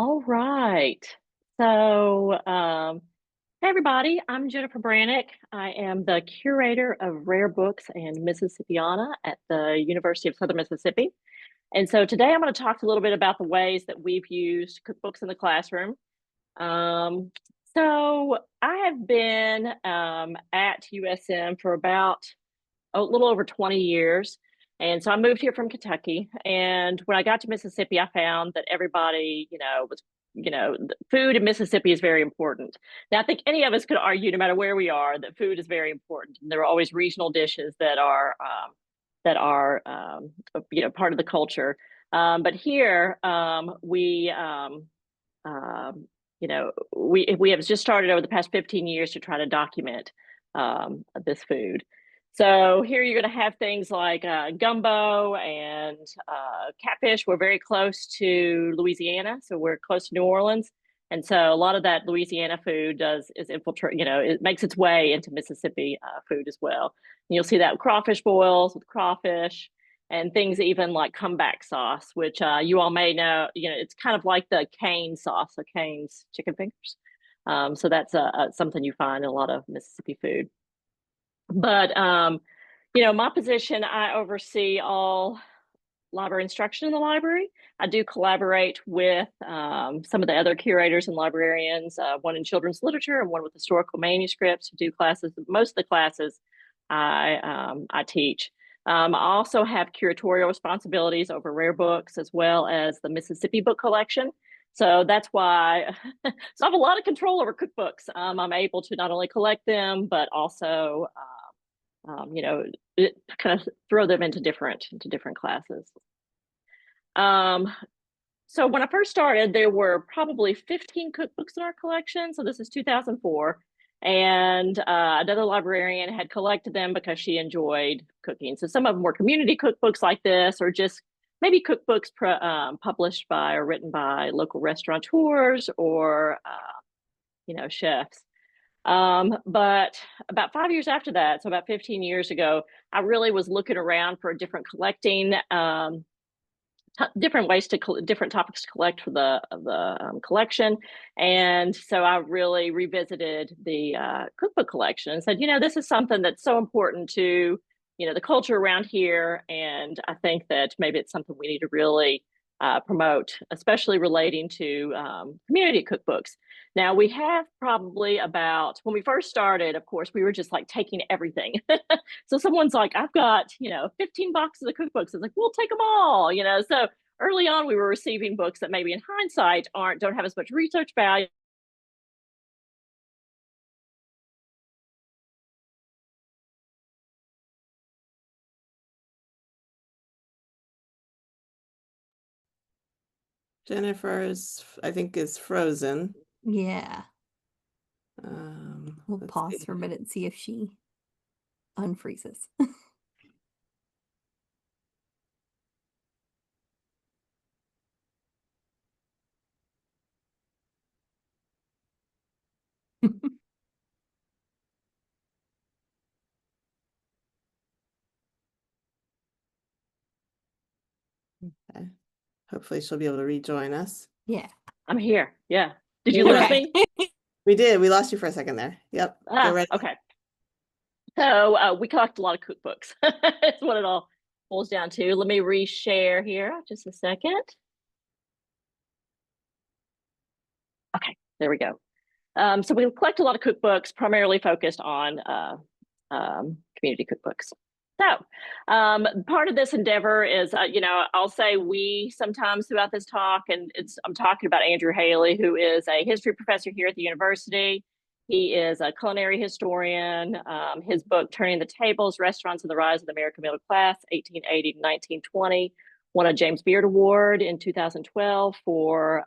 All right. So, hey everybody, I'm Jennifer Brannock. I am the curator of rare books and Mississippiana at the University of Southern Mississippi. And so today I'm going to talk a little bit about the ways that we've used cookbooks in the classroom. Um, so I have been at USM for about a little over 20 years. And so I moved here from Kentucky. And when I got to Mississippi, I found that everybody, food in Mississippi is very important. Now, I think any of us could argue, no matter where we are, that food is very important. And there are always regional dishes that are part of the culture. But here, we have just started over the past 15 years to try to document this food. So here you're going to have things like gumbo and catfish. We're very close to Louisiana, so we're close to New Orleans, and so a lot of that Louisiana food is infiltrate. It makes its way into Mississippi food as well. And you'll see that with crawfish boils with crawfish and things even like comeback sauce, which you all may know. It's kind of like the cane sauce, so Cane's chicken fingers. So that's something you find in a lot of Mississippi food. But my position, I oversee all library instruction in the library. I do collaborate with some of the other curators and librarians, one in children's literature and one with historical manuscripts, who do classes. Most of the classes I teach. I also have curatorial responsibilities over rare books as well as the Mississippi book collection. So that's why so I have a lot of control over cookbooks. I'm able to not only collect them, but also kind of throw them into different classes. So when I first started, there were probably 15 cookbooks in our collection. So this is 2004. And another librarian had collected them because she enjoyed cooking. So some of them were community cookbooks like this, or just maybe cookbooks published by or written by local restaurateurs or, chefs. But about 5 years after that, so about 15 years ago, I really was looking around for different collecting, different ways to different topics to collect for the collection. And so I really revisited the cookbook collection and said, this is something that's so important to, the culture around here. And I think that maybe it's something we need to really promote, especially relating to community cookbooks. Now, we have probably about, when we first started, of course, we were just like taking everything. So someone's like, I've got, 15 boxes of cookbooks. It's like, we'll take them all, So early on, we were receiving books that maybe in hindsight don't have as much research value. Jennifer's, I think, is frozen. Yeah. We'll Let's pause see. for a minute and see if she unfreezes. Okay. Hopefully she'll be able to rejoin us. Yeah. I'm here. Yeah. Did you lose me? We did. We lost you for a second there. Yep. Go right Okay. So we collect a lot of cookbooks. That's what it all boils down to. Let me reshare here just a second. Okay, there we go. So we collect a lot of cookbooks, primarily focused on community cookbooks. So part of this endeavor is, I'll say we sometimes throughout this talk, and I'm talking about Andrew Haley, who is a history professor here at the university. He is a culinary historian. His book, Turning the Tables, Restaurants and the Rise of the American Middle Class, 1880 to 1920, won a James Beard Award in 2012 for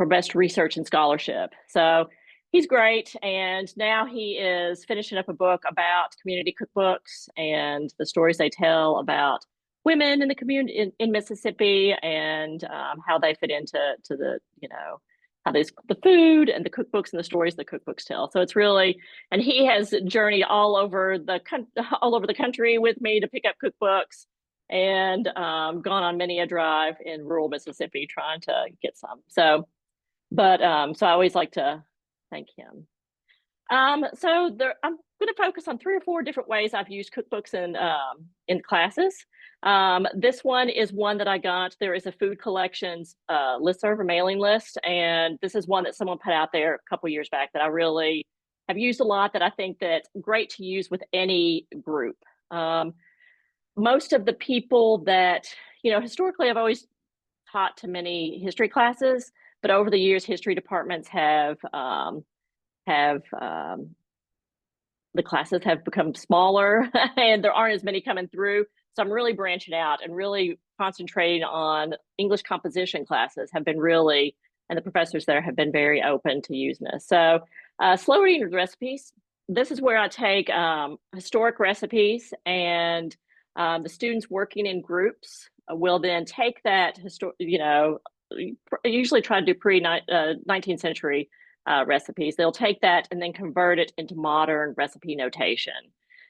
best research and scholarship. So he's great. And now he is finishing up a book about community cookbooks and the stories they tell about women in the community in Mississippi, and how they fit into the, how the food and the cookbooks and the stories the cookbooks tell. So it's really, and he has journeyed all over the country with me to pick up cookbooks. and gone on many a drive in rural Mississippi trying to get some. So I always like to thank him. I'm going to focus on 3 or 4 different ways I've used cookbooks in classes. This one is one that I got. There is a food collections listserv, a mailing list, and this is one that someone put out there a couple years back that I really have used a lot, that I think that's great to use with any group. Most of the people that, historically I've always taught to many history classes, but over the years, history departments have the classes have become smaller and there aren't as many coming through. So I'm really branching out and really concentrating on English composition classes have been really, and the professors there have been very open to using this. So slow reading recipes. This is where I take historic recipes, and the students working in groups will then take that, usually try to do pre-19th century recipes. They'll take that and then convert it into modern recipe notation.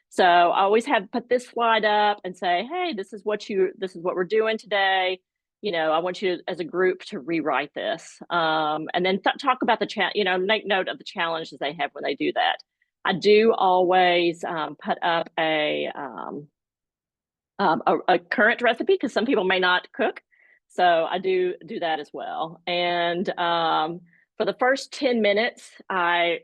So I always have put this slide up and say, hey, this is what we're doing today. I want you as a group to rewrite this, and then talk about make note of the challenges they have when they do that. I do always put up a current recipe, because some people may not cook. So I do that as well. And for the first 10 minutes, I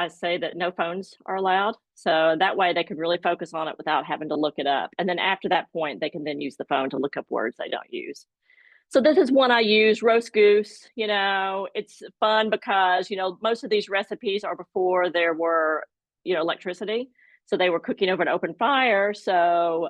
say that no phones are allowed. So that way they can really focus on it without having to look it up. And then after that point, they can then use the phone to look up words they don't use. So this is one I use, roast goose. It's fun because, most of these recipes are before there were, electricity. So they were cooking over an open fire. So,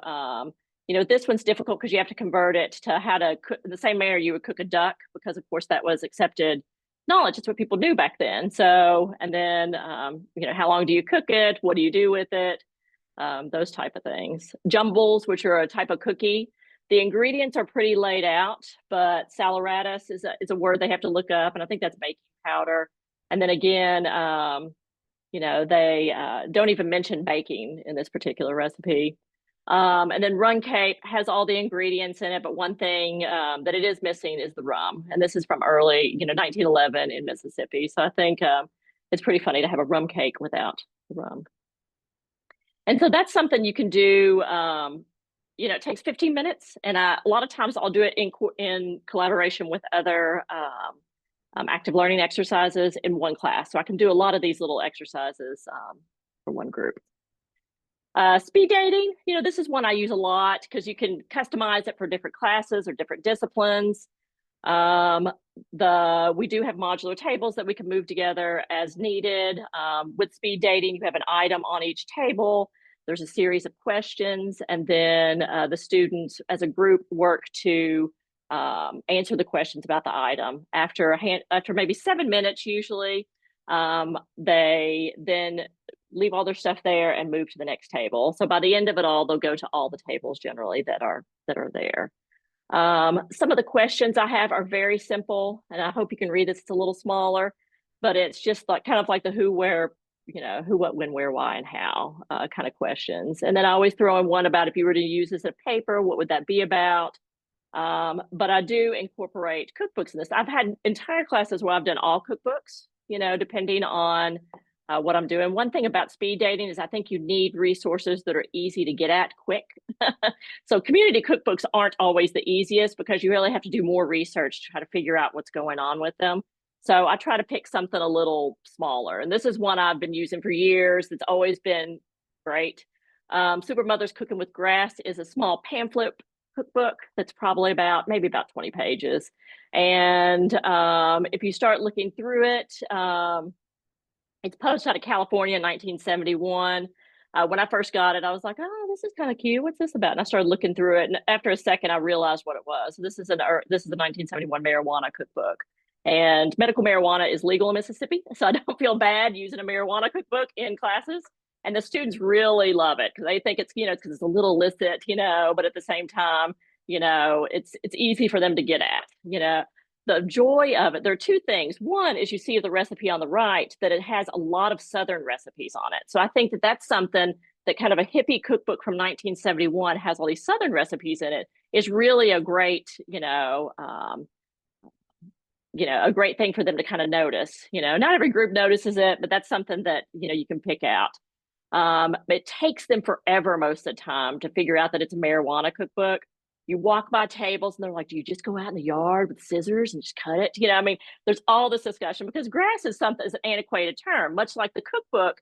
this one's difficult because you have to convert it to how to cook the same manner you would cook a duck, because of course that was accepted knowledge. It's what people knew back then. So, and then, how long do you cook it? What do you do with it? Those type of things. Jumbles, which are a type of cookie. The ingredients are pretty laid out, but saleratus is a word they have to look up. And I think that's baking powder. And then again, they don't even mention baking in this particular recipe. And then run cake has all the ingredients in it, but one thing that it is missing is the rum. And this is from early, 1911 in Mississippi. So I think it's pretty funny to have a rum cake without the rum. And so that's something you can do. It takes 15 minutes, and a lot of times I'll do it in collaboration with other active learning exercises in one class. So I can do a lot of these little exercises for one group. Speed dating, this is one I use a lot because you can customize it for different classes or different disciplines. We do have modular tables that we can move together as needed. With speed dating, you have an item on each table. There's a series of questions, and then the students as a group work to answer the questions about the item. After maybe 7 minutes, usually, they then leave all their stuff there and move to the next table. So by the end of it all, they'll go to all the tables generally that are there. Some of the questions I have are very simple, and I hope you can read this. It's a little smaller, but it's just kind of like the who, where, who, what, when, where, why, and how kind of questions. And then I always throw in one about if you were to use this as a paper, what would that be about? But I do incorporate cookbooks in this. I've had entire classes where I've done all cookbooks, depending on what I'm doing. One thing about speed dating is I think you need resources that are easy to get at quick. So community cookbooks aren't always the easiest because you really have to do more research to try to figure out what's going on with them. So I try to pick something a little smaller. And this is one I've been using for years. It's always been great. Super Mothers Cooking with Grass is a small pamphlet cookbook that's probably maybe about 20 pages. And if you start looking through it, it's published out of California in 1971. When I first got it, I was like, oh, this is kind of cute. What's this about? And I started looking through it. And after a second, I realized what it was. So this is a 1971 marijuana cookbook. And medical marijuana is legal in Mississippi. So I don't feel bad using a marijuana cookbook in classes. And the students really love it because they think it's, because it's a little illicit, but at the same time, it's easy for them to get at, The joy of it, there are two things. One is you see the recipe on the right that it has a lot of Southern recipes on it. So I think that that's something that kind of a hippie cookbook from 1971 has all these Southern recipes in it is really a great, a great thing for them to kind of notice. Not every group notices it, but that's something that, you can pick out. It takes them forever most of the time to figure out that it's a marijuana cookbook. You walk by tables and they're like, do you just go out in the yard with scissors and just cut it? There's all this discussion because grass is an antiquated term, much like the cookbook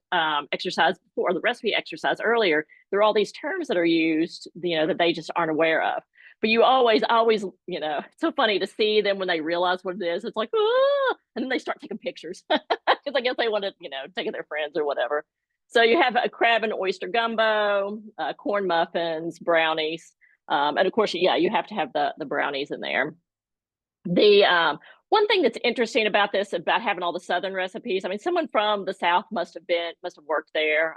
exercise or the recipe exercise earlier. There are all these terms that are used, that they just aren't aware of. But you always, it's so funny to see them when they realize what it is. It's like, ah! And then they start taking pictures because I guess they want to, take their friends or whatever. So you have a crab and oyster gumbo, corn muffins, brownies. And of course, you have to have the brownies in there. The one thing that's interesting about this, about having all the Southern recipes, someone from the South must have worked there,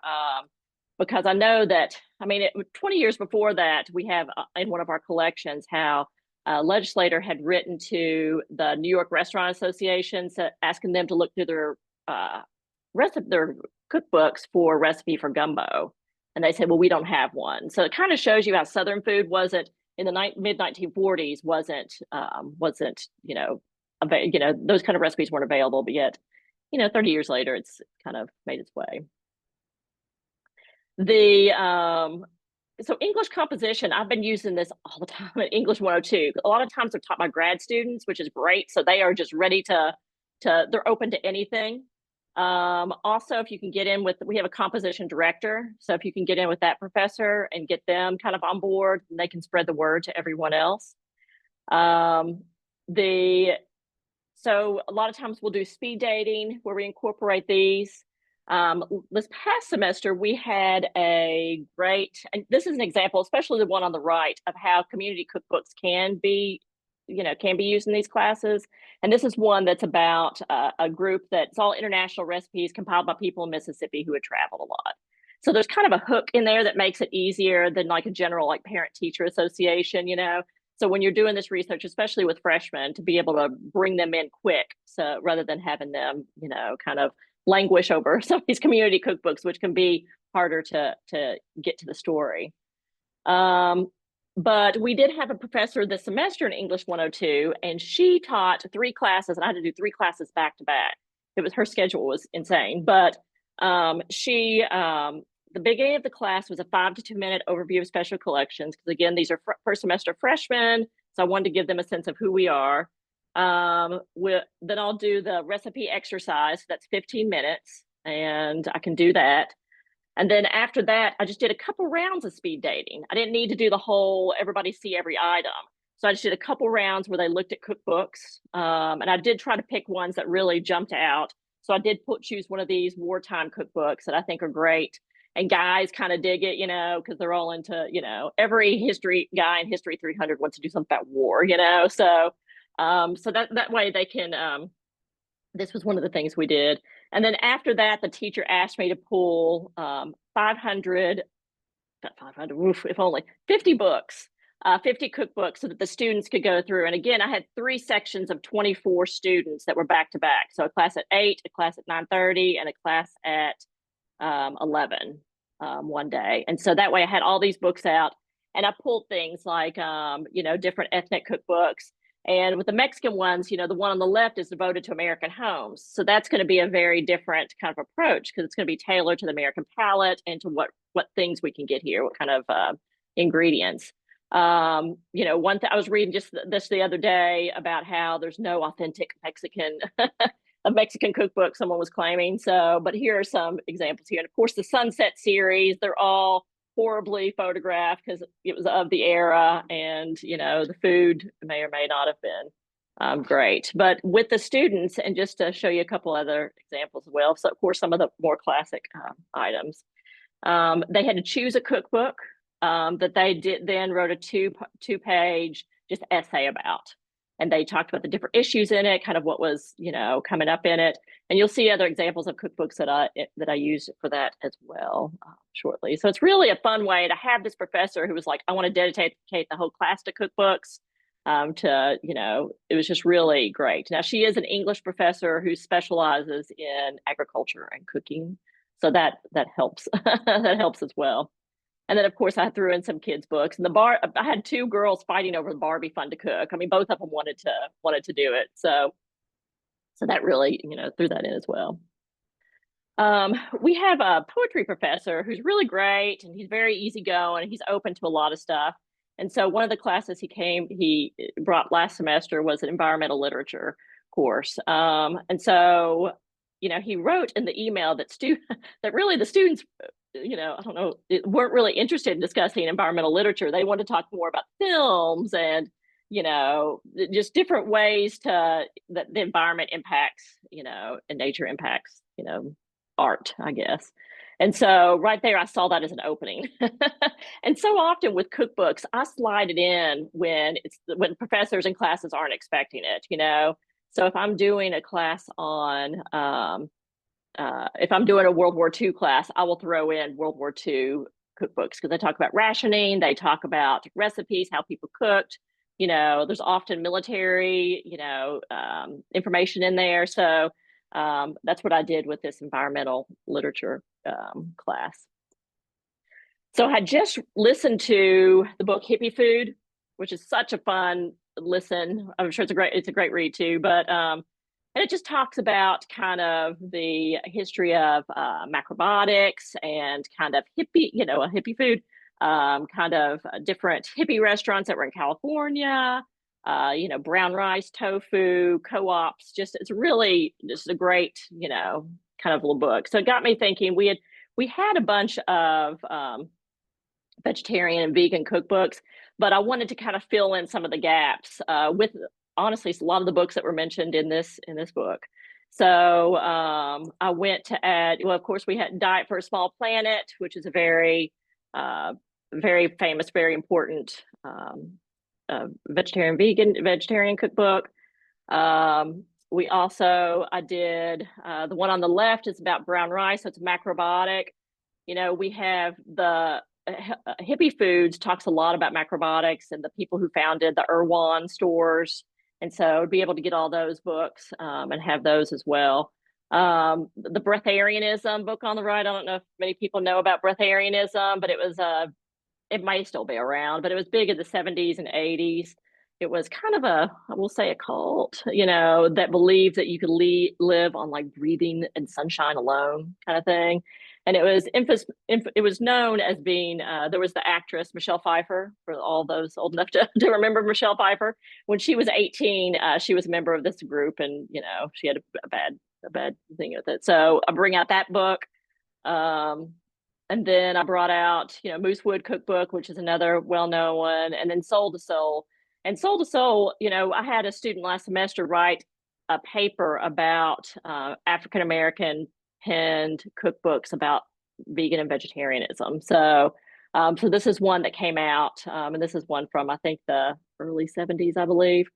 because I know that, 20 years before that, we have in one of our collections how a legislator had written to the New York Restaurant Association asking them to look through their cookbooks for a recipe for gumbo. And they said, well, we don't have one. So it kind of shows you how Southern food wasn't in the mid 1940s wasn't those kind of recipes weren't available, but yet, 30 years later, it's kind of made its way. So English composition, I've been using this all the time at English 102. A lot of times they're taught by grad students, which is great. So they are just ready they're open to anything. Also, if you can get in we have a composition director. So if you can get in with that professor and get them kind of on board, they can spread the word to everyone else. So a lot of times we'll do speed dating where we incorporate these. This past semester, we had a great, and this is an example, especially the one on the right, of how community cookbooks can be used in these classes. And this is one that's about a group that's all international recipes compiled by people in Mississippi who had traveled a lot. So there's kind of a hook in there that makes it easier than like a general parent-teacher association, So when you're doing this research, especially with freshmen, to be able to bring them in quick, so rather than having them, kind of languish over some of these community cookbooks, which can be harder to get to the story. But we did have a professor this semester in English 102, and she taught 3 classes, and I had to do 3 classes back to back. Her schedule was insane, but the beginning of the class was a 5 to 2 minute overview of special collections, because again, these are first semester freshmen, so I wanted to give them a sense of who we are. Then I'll do the recipe exercise. That's 15 minutes, and I can do that. And then after that, I just did a couple rounds of speed dating. I didn't need to do the whole everybody see every item. So I just did a couple rounds where they looked at cookbooks. And I did try to pick ones that really jumped out. So I did choose one of these wartime cookbooks that I think are great. And guys kind of dig it, because they're all into, every history guy in History 300 wants to do something about war, So that way they can, this was one of the things we did. And then after that, the teacher asked me to pull 50 books, 50 cookbooks, so that the students could go through. And again, I had 3 sections of 24 students that were back to back. So a class at 8, a class at 9:30, and a class at 11 one day. And so that way I had all these books out, and I pulled things like, different ethnic cookbooks. And with the Mexican ones, the one on the left is devoted to American homes. So that's going to be a very different kind of approach, because it's going to be tailored to the American palate and to what things we can get here, what kind of ingredients. One thing I was reading just this the other day about how there's no authentic Mexican a Mexican cookbook, someone was claiming. So, but here are some examples here. And of course, the Sunset series, they're all horribly photographed because it was of the era, and the food may or may not have been great. But with the students, and just to show you a couple other examples as well, so of course some of the more classic items, they had to choose a cookbook that they then wrote a two-page just essay about, and they talked about the different issues in it, kind of what was coming up in it. And you'll see other examples of cookbooks that I used for that as well shortly. So it's really a fun way to have this professor who was like, I want to dedicate the whole class to cookbooks. It was just really great. Now, she is an English professor who specializes in agriculture and cooking. So that helps. That helps as well. And then of course I threw in some kids books, and I had two girls fighting over the Barbie Fun to Cook. I mean, both of them wanted to do it. So that really, threw that in as well. We have a poetry professor who's really great, and he's very easygoing. He's open to a lot of stuff. And so one of the classes he brought last semester was an environmental literature course. And so, he wrote in the email that that really the students, I don't know, weren't really interested in discussing environmental literature. They wanted to talk more about films and, just different ways that the environment impacts, and nature impacts, art, I guess. And so right there, I saw that as an opening. And so often with cookbooks, I slide it in when professors and classes aren't expecting it, So if I'm doing a class on, if I'm doing a World War II class, I will throw in World War II cookbooks because they talk about rationing, they talk about recipes, how people cooked. There's often military, information in there. So that's what I did with this environmental literature class. So I just listened to the book Hippie Food, which is such a fun listen. I'm sure it's a great read too, but and it just talks about kind of the history of macrobiotics and kind of hippie, a hippie food, kind of different hippie restaurants that were in California, brown rice, tofu, co-ops. It's really just a great, kind of little book. So it got me thinking. We had a bunch of vegetarian and vegan cookbooks, but I wanted to kind of fill in some of the gaps with, honestly, a lot of the books that were mentioned in this book. So I went to add, well, of course, we had Diet for a Small Planet, which is a very, very famous, very important vegetarian cookbook. We also, I did the one on the left is about brown rice. So it's macrobiotic. We have the Hippie Foods talks a lot about macrobiotics and the people who founded the Erewhon stores. And so be able to get all those books and have those as well. The breatharianism book on the right. I don't know if many people know about breatharianism, but it might still be around, but it was big in the 70s and 80s. It was kind of I will say a cult, that believed that you could live on like breathing and sunshine alone kind of thing. And it was known as being, there was the actress, Michelle Pfeiffer, for all those old enough to remember Michelle Pfeiffer. When she was 18, she was a member of this group, and, she had a bad thing with it. So I bring out that book. And then I brought out, Moosewood Cookbook, which is another well-known one, and then Soul to Soul. And Soul to Soul, I had a student last semester write a paper about African-American penned cookbooks about vegan and vegetarianism. So this is one that came out, and this is one from, I think, the early 70s, I believe.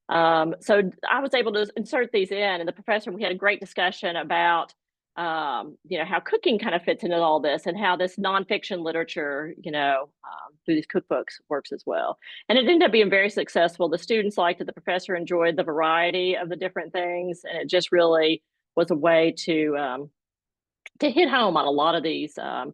So I was able to insert these in, and the professor, we had a great discussion about how cooking kind of fits into all this, and how this nonfiction literature, through these cookbooks works as well. And it ended up being very successful. The students liked it. The professor enjoyed the variety of the different things, and it just really was a way to hit home on a lot of these, to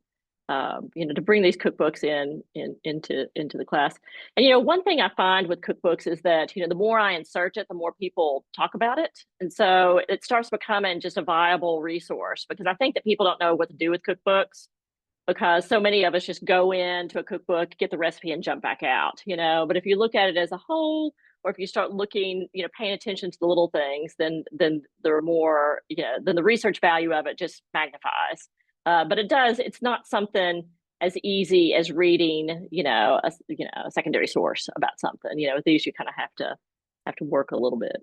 bring these cookbooks into the class. And one thing I find with cookbooks is that the more I insert it, the more people talk about it, and so it starts becoming just a viable resource, because I think that people don't know what to do with cookbooks, because so many of us just go into a cookbook, get the recipe, and jump back out. But if you look at it as a whole, or if you start looking, paying attention to the little things, then there are more, then the research value of it just magnifies. But it's not something as easy as reading, a secondary source about something. With these, you kind of have to work a little bit.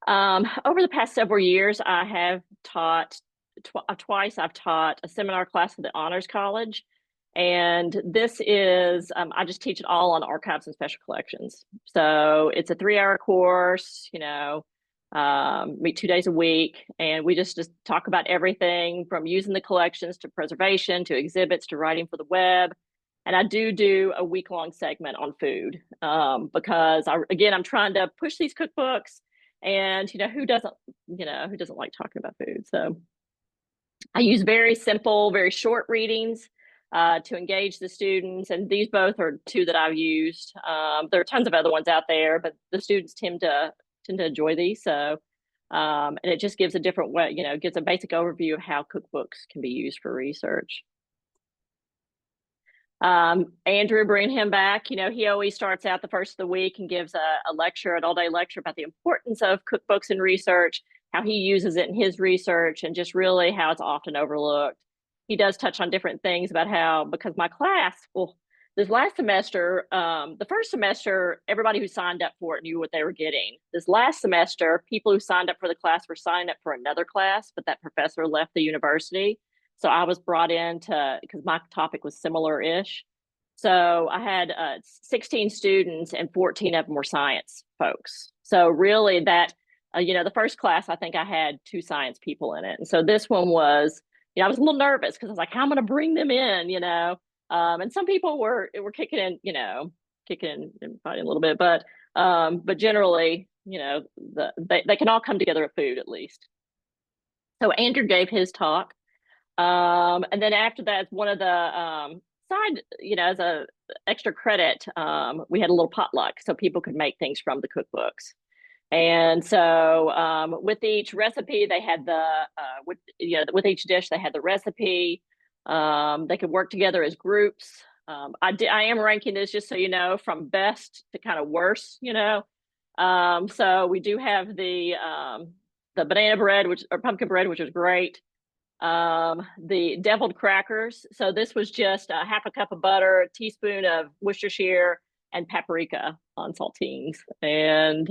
Over the past several years, I have taught twice. I've taught a seminar class at the Honors College. And this is, I just teach it all on archives and special collections. So it's a 3-hour course, meet 2 days a week. And we just talk about everything from using the collections to preservation, to exhibits, to writing for the web. And I do a week-long segment on food, because I'm trying to push these cookbooks, and who doesn't like talking about food. So I use very simple, very short readings to engage the students, and these both are two that I've used. There are tons of other ones out there, but the students tend to enjoy these. So, and it just gives a different way, gives a basic overview of how cookbooks can be used for research. Andrew, bring him back. He always starts out the first of the week and gives a lecture, an all-day lecture about the importance of cookbooks in research, how he uses it in his research, and just really how it's often overlooked. He does touch on different things about how, because my class, well, this last semester, the first semester, everybody who signed up for it knew what they were getting. This last semester, people who signed up for the class were signing up for another class, but that professor left the university. So I was brought in because my topic was similar-ish. So I had 16 students and 14 of them were science folks. So really that, the first class, I think I had 2 science people in it. And so this one was, I was a little nervous because I was like, how am I going to bring them in, and some people were kicking in, kicking and fighting a little bit, but generally, they can all come together at food at least. So Andrew gave his talk. And then after that, one of the side, as a extra credit, we had a little potluck so people could make things from the cookbooks. And so with each recipe, they had with each dish, they had the recipe. They could work together as groups. I am ranking this just so you know from best to kind of worst, So we do have the banana bread, or pumpkin bread, which was great. The deviled crackers. So this was just a half a cup of butter, a teaspoon of Worcestershire, and paprika on saltines. And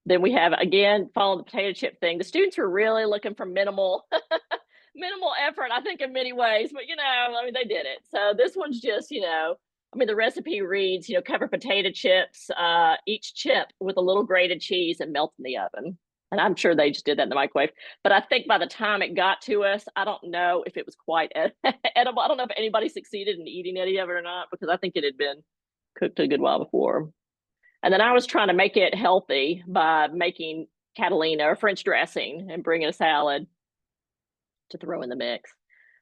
then we have, again, following the potato chip thing. The students were really looking for minimal effort, I think, in many ways, but they did it. So this one's just, the recipe reads, cover potato chips, each chip with a little grated cheese and melt in the oven. And I'm sure they just did that in the microwave. But I think by the time it got to us, I don't know if it was quite edible. I don't know if anybody succeeded in eating any of it or not, because I think it had been cooked a good while before. And then I was trying to make it healthy by making Catalina or French dressing and bringing a salad to throw in the mix.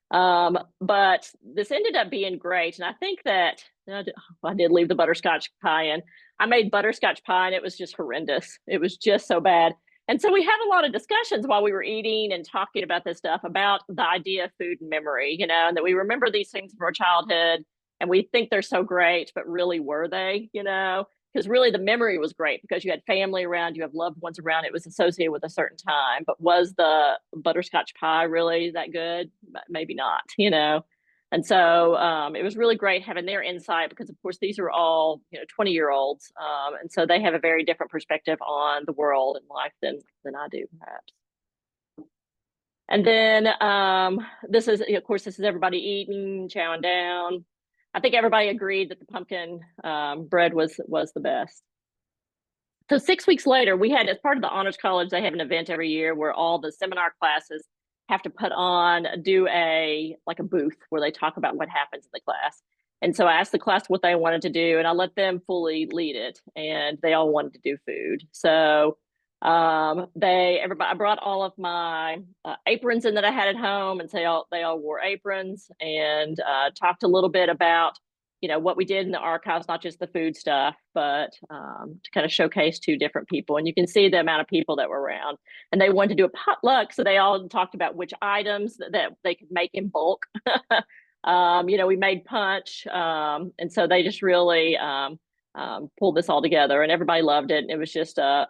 But this ended up being great. And I think that I did leave the butterscotch pie in. I made butterscotch pie and it was just horrendous. It was just so bad. And so we had a lot of discussions while we were eating and talking about this stuff, about the idea of food and memory, and that we remember these things from our childhood and we think they're so great, but really were they, because really the memory was great because you had family around, you have loved ones around, it was associated with a certain time. But was the butterscotch pie really that good? Maybe not, And so it was really great having their insight because, of course, these are all 20-year-olds, and so they have a very different perspective on the world and life than I do, perhaps. And then this is, of course, this is everybody eating, chowing down. I think everybody agreed that the pumpkin bread was the best. So 6 weeks later, we had, as part of the Honors College, they have an event every year where all the seminar classes have to do a booth where they talk about what happens in the class. And so I asked the class what they wanted to do, and I let them fully lead it, and they all wanted to do food. So I brought all of my aprons in that I had at home, and so they all wore aprons, and talked a little bit about what we did in the archives, not just the food stuff, but to kind of showcase 2 different people. And you can see the amount of people that were around. And they wanted to do a potluck, so they all talked about which items that they could make in bulk. We made punch, and so they just really pulled this all together, and everybody loved it. And it was just a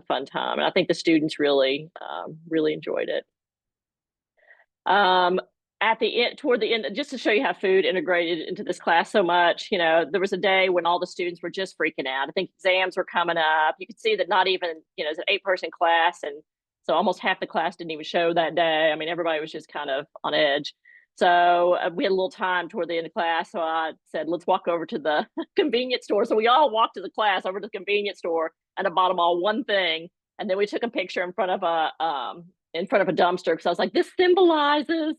fun time, and I think the students really enjoyed it. Toward the end, just to show you how food integrated into this class so much, there was a day when all the students were just freaking out. I think exams were coming up. You could see that not even, it's an 8-person class, and so almost half the class didn't even show that day. I mean, everybody was just kind of on edge. So we had a little time toward the end of class. So I said, let's walk over to the convenience store. So we all walked to the class over to the convenience store, and I bought them all one thing. And then we took a picture in front of a dumpster, because I was like, this symbolizes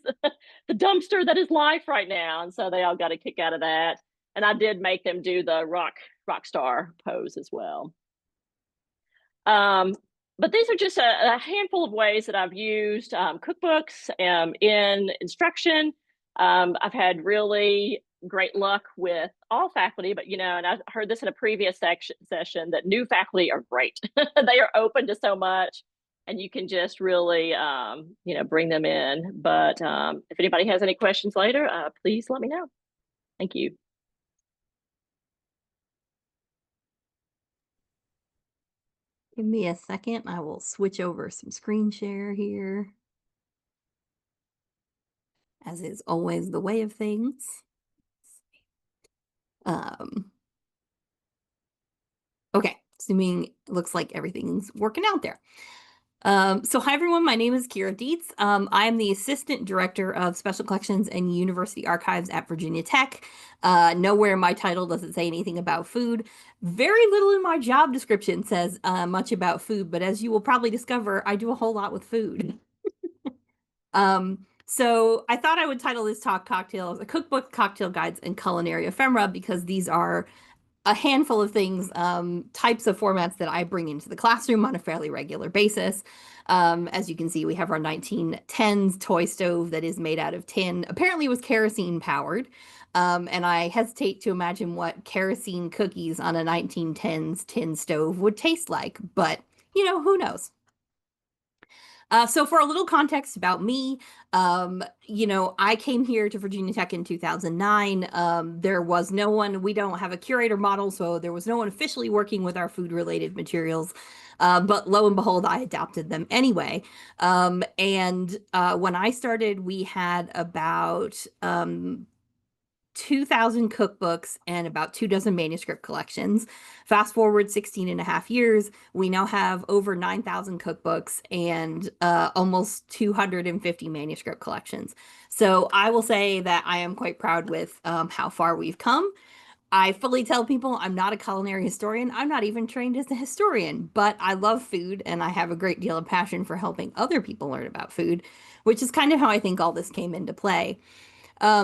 the dumpster that is life right now. And so they all got a kick out of that. And I did make them do the rock star pose as well. but these are just a handful of ways that I've used cookbooks in instruction. I've had really great luck with all faculty, but and I heard this in a previous session that new faculty are great. They are open to so much, and you can just really bring them in. But if anybody has any questions later, please let me know. Thank you. Give me a second. I will switch over some screen share here. As is always the way of things. Okay, assuming it looks like everything's working out there. So hi everyone, my name is Dietz. I am the Assistant Director of Special Collections and University Archives at Virginia Tech. Nowhere in my title does it say anything about food. Very little in my job description says much about food, but as you will probably discover, I do a whole lot with food. So I thought I would title this talk Cocktails, a Cookbook, Cocktail Guides, and Culinary Ephemera, because these are a handful of things, types of formats that I bring into the classroom on a fairly regular basis. As you can see, we have our 1910s toy stove that is made out of tin. Apparently it was kerosene powered. And I hesitate to imagine what kerosene cookies on a 1910s tin stove would taste like, but who knows? So for a little context about me, I came here to Virginia Tech in 2009. There was no one, we don't have a curator model, so there was no one officially working with our food-related materials. But lo and behold, I adopted them anyway. And when I started, we had about 2,000 cookbooks and about 24 manuscript collections. Fast forward 16 and a half years, we now have over 9,000 cookbooks and almost 250 manuscript collections. So I will say that I am quite proud with how far we've come. I fully tell people I'm not a culinary historian. I'm not even trained as a historian, but I love food and I have a great deal of passion for helping other people learn about food, which is kind of how I think all this came into play.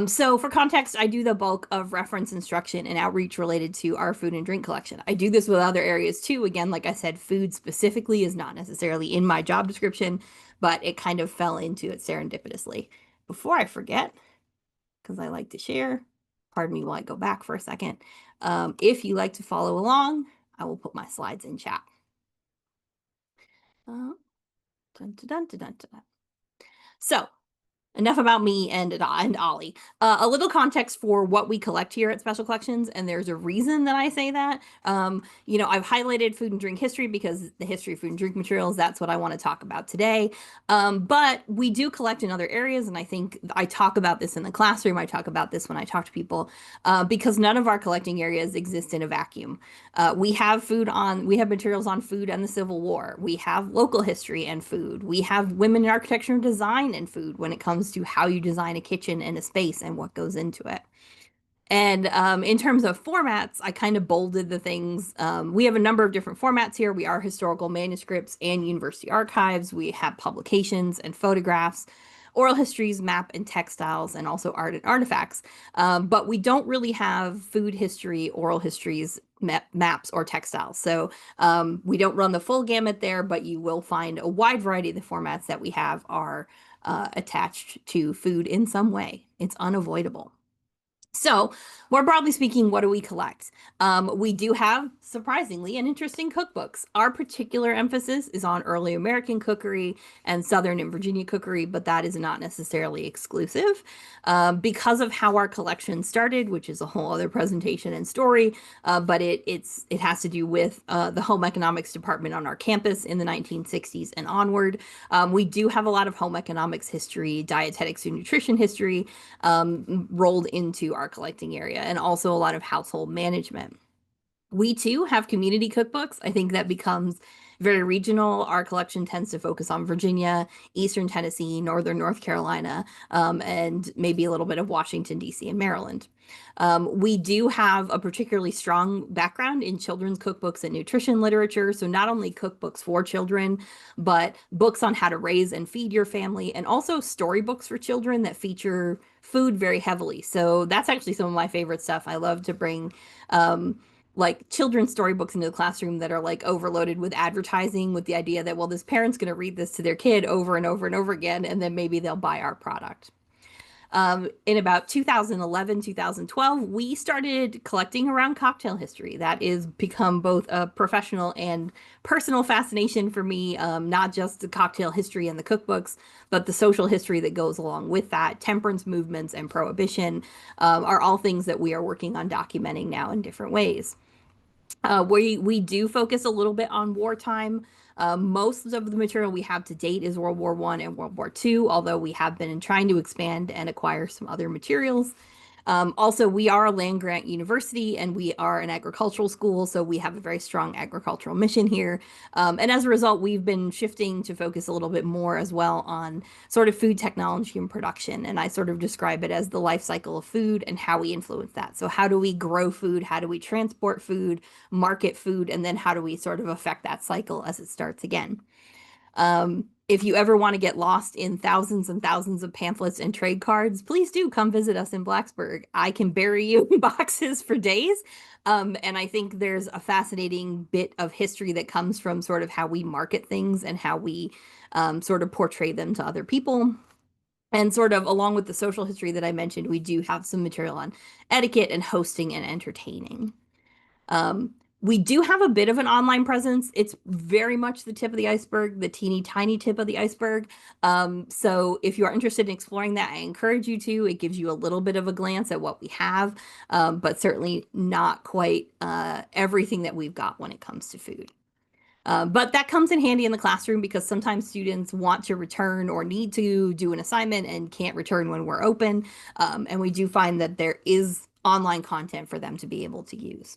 So for context, I do the bulk of reference instruction and outreach related to our food and drink collection. I do this with other areas too. Again, like I said, food specifically is not necessarily in my job description, but it kind of fell into it serendipitously. Before I forget, because I like to share, pardon me while I go back for a second. If you like to follow along, I will put my slides in chat. Dun, dun, dun, dun, dun, dun. So enough about me and Ollie. A little context for what we collect here at Special Collections, and there's a reason that I say that. I've highlighted food and drink history because the history of food and drink materials, that's what I want to talk about today. But we do collect in other areas, and I think I talk about this in the classroom. I talk about this when I talk to people, because none of our collecting areas exist in a vacuum. We have materials on food and the Civil War. We have local history and food. We have women in architecture and design and food when it comes to how you design a kitchen and a space and what goes into it. And in terms of formats, I kind of bolded the things. We have a number of different formats here. We are historical manuscripts and university archives. We have publications and photographs, oral histories, map and textiles, and also art and artifacts. But we don't really have food history, oral histories, maps, or textiles. So we don't run the full gamut there, but you will find a wide variety of the formats that we have are attached to food in some way. It's unavoidable. So, more broadly speaking, what do we collect? We do have, surprisingly, and interesting cookbooks. Our particular emphasis is on early American cookery and Southern and Virginia cookery, but that is not necessarily exclusive. Because of how our collection started, which is a whole other presentation and story, but it has to do with the home economics department on our campus in the 1960s and onward. We do have a lot of home economics history, dietetics and nutrition history rolled into our collecting area, and also a lot of household management. We too have community cookbooks. I think that becomes very regional. Our collection tends to focus on Virginia, Eastern Tennessee, Northern North Carolina, and maybe a little bit of Washington, D.C. and Maryland. We do have a particularly strong background in children's cookbooks and nutrition literature. So not only cookbooks for children, but books on how to raise and feed your family, and also storybooks for children that feature food very heavily. So that's actually some of my favorite stuff. I love to bring like children's storybooks into the classroom that are like overloaded with advertising with the idea that, well, this parent's going to read this to their kid over and over and over again, and then maybe they'll buy our product. In about 2011, 2012, we started collecting around cocktail history. That is become both a professional and personal fascination for me, not just the cocktail history and the cookbooks, but the social history that goes along with that. Temperance movements and prohibition are all things that we are working on documenting now in different ways. We do focus a little bit on wartime. Most of the material we have to date is World War I and World War II, although we have been trying to expand and acquire some other materials. Also, we are a land-grant university and we are an agricultural school, so we have a very strong agricultural mission here. And as a result, we've been shifting to focus a little bit more as well on sort of food technology and production. And I sort of describe it as the life cycle of food and how we influence that. So how do we grow food? How do we transport food, market food, and then how do we sort of affect that cycle as it starts again? If you ever want to get lost in thousands and thousands of pamphlets and trade cards, please do come visit us in Blacksburg. I can bury you in boxes for days. And I think there's a fascinating bit of history that comes from sort of how we market things and how we sort of portray them to other people. And sort of along with the social history that I mentioned, we do have some material on etiquette and hosting and entertaining. We do have a bit of an online presence. It's very much the tip of the iceberg, the teeny tiny tip of the iceberg. So if you are interested in exploring that, I encourage you to. It gives you a little bit of a glance at what we have, but certainly not quite everything that we've got when it comes to food. But that comes in handy in the classroom because sometimes students want to return or need to do an assignment and can't return when we're open. And we do find that there is online content for them to be able to use.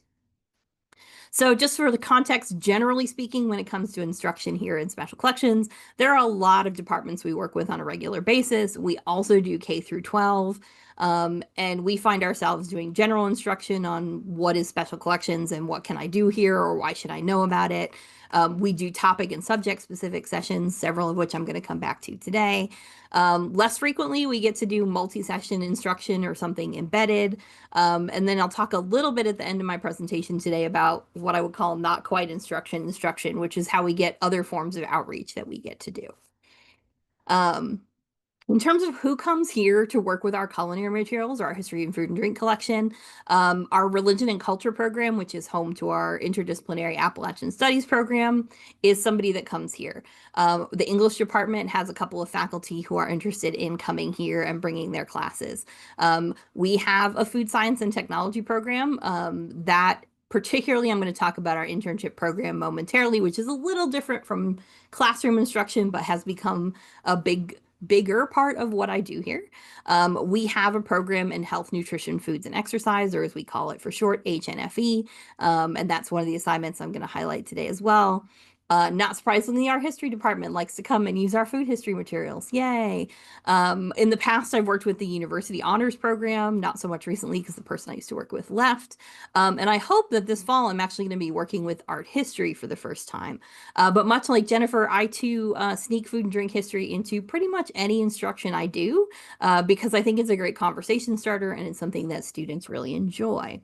So just for the context, generally speaking, when it comes to instruction here in Special Collections, there are a lot of departments we work with on a regular basis. We also do K through 12, and we find ourselves doing general instruction on what is Special Collections and what can I do here or why should I know about it. We do topic and subject specific sessions, several of which I'm going to come back to today. Less frequently, we get to do multi-session instruction or something embedded. And then I'll talk a little bit at the end of my presentation today about what I would call not quite instruction, which is how we get other forms of outreach that we get to do. In terms of who comes here to work with our culinary materials, our history and food and drink collection, our religion and culture program, which is home to our interdisciplinary Appalachian Studies program, is somebody that comes here. The English department has a couple of faculty who are interested in coming here and bringing their classes. We have a food science and technology program that particularly, I'm going to talk about our internship program momentarily, which is a little different from classroom instruction, but has become a bigger part of what I do here. We have a program in health, nutrition, foods, and exercise, or as we call it for short, HNFE. And that's one of the assignments I'm going to highlight today as well. Not surprisingly, our history department likes to come and use our food history materials. Yay. In the past, I've worked with the university honors program, not so much recently because the person I used to work with left. And I hope that this fall, I'm actually going to be working with art history for the first time. But much like Jennifer, I too sneak food and drink history into pretty much any instruction I do because I think it's a great conversation starter and it's something that students really enjoy.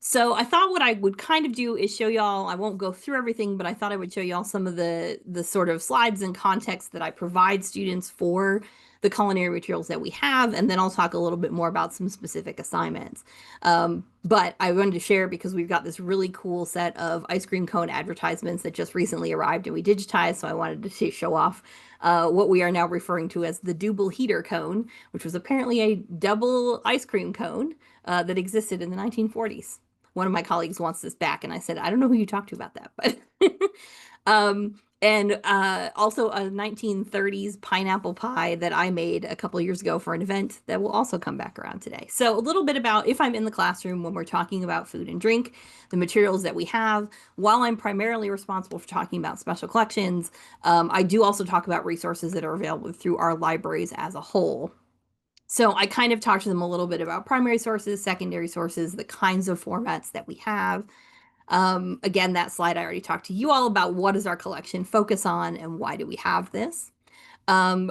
So I thought what I would kind of do is show y'all, I won't go through everything, but I thought I would show y'all some of the sort of slides and context that I provide students for the culinary materials that we have, and then I'll talk a little bit more about some specific assignments. But I wanted to share because we've got this really cool set of ice cream cone advertisements that just recently arrived and we digitized, so I wanted to show off what we are now referring to as the double heater cone, which was apparently a double ice cream cone that existed in the 1940s. One of my colleagues wants this back, and I said, I don't know who you talked to about that, but and also a 1930s pineapple pie that I made a couple of years ago for an event that will also come back around today. So a little bit about if I'm in the classroom when we're talking about food and drink, the materials that we have. While I'm primarily responsible for talking about special collections, I do also talk about resources that are available through our libraries as a whole. So I kind of talked to them a little bit about primary sources, secondary sources, the kinds of formats that we have. Again, that slide I already talked to you all about what does our collection focus on and why do we have this.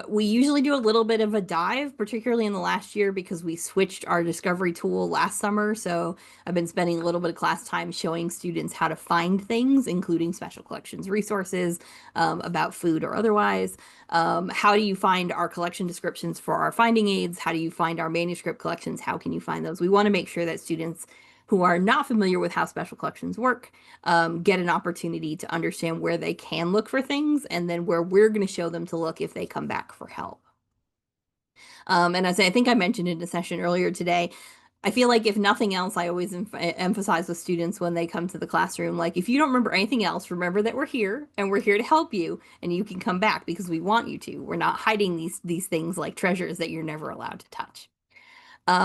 We usually do a little bit of a dive, particularly in the last year because we switched our discovery tool last summer. So I've been spending a little bit of class time showing students how to find things, including special collections resources about food or otherwise. How do you find our collection descriptions for our finding aids? How do you find our manuscript collections? How can you find those? We want to make sure that students who are not familiar with how special collections work get an opportunity to understand where they can look for things and then where we're going to show them to look if they come back for help. And as I think I mentioned in a session earlier today, I feel like if nothing else, I always emphasize with students when they come to the classroom, like if you don't remember anything else, remember that we're here and we're here to help you and you can come back because we want you to. We're not hiding these things like treasures that you're never allowed to touch.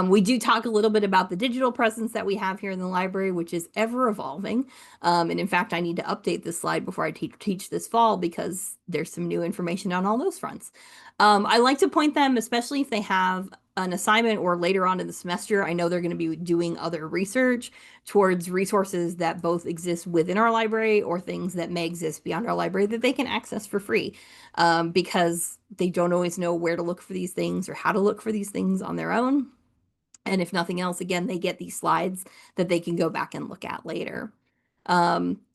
We do talk a little bit about the digital presence that we have here in the library, which is ever evolving. And in fact, I need to update this slide before I teach this fall because there's some new information on all those fronts. I like to point them, especially if they have an assignment or later on in the semester, I know they're going to be doing other research towards resources that both exist within our library or things that may exist beyond our library that they can access for free because they don't always know where to look for these things or how to look for these things on their own. And if nothing else, again, they get these slides that they can go back and look at later.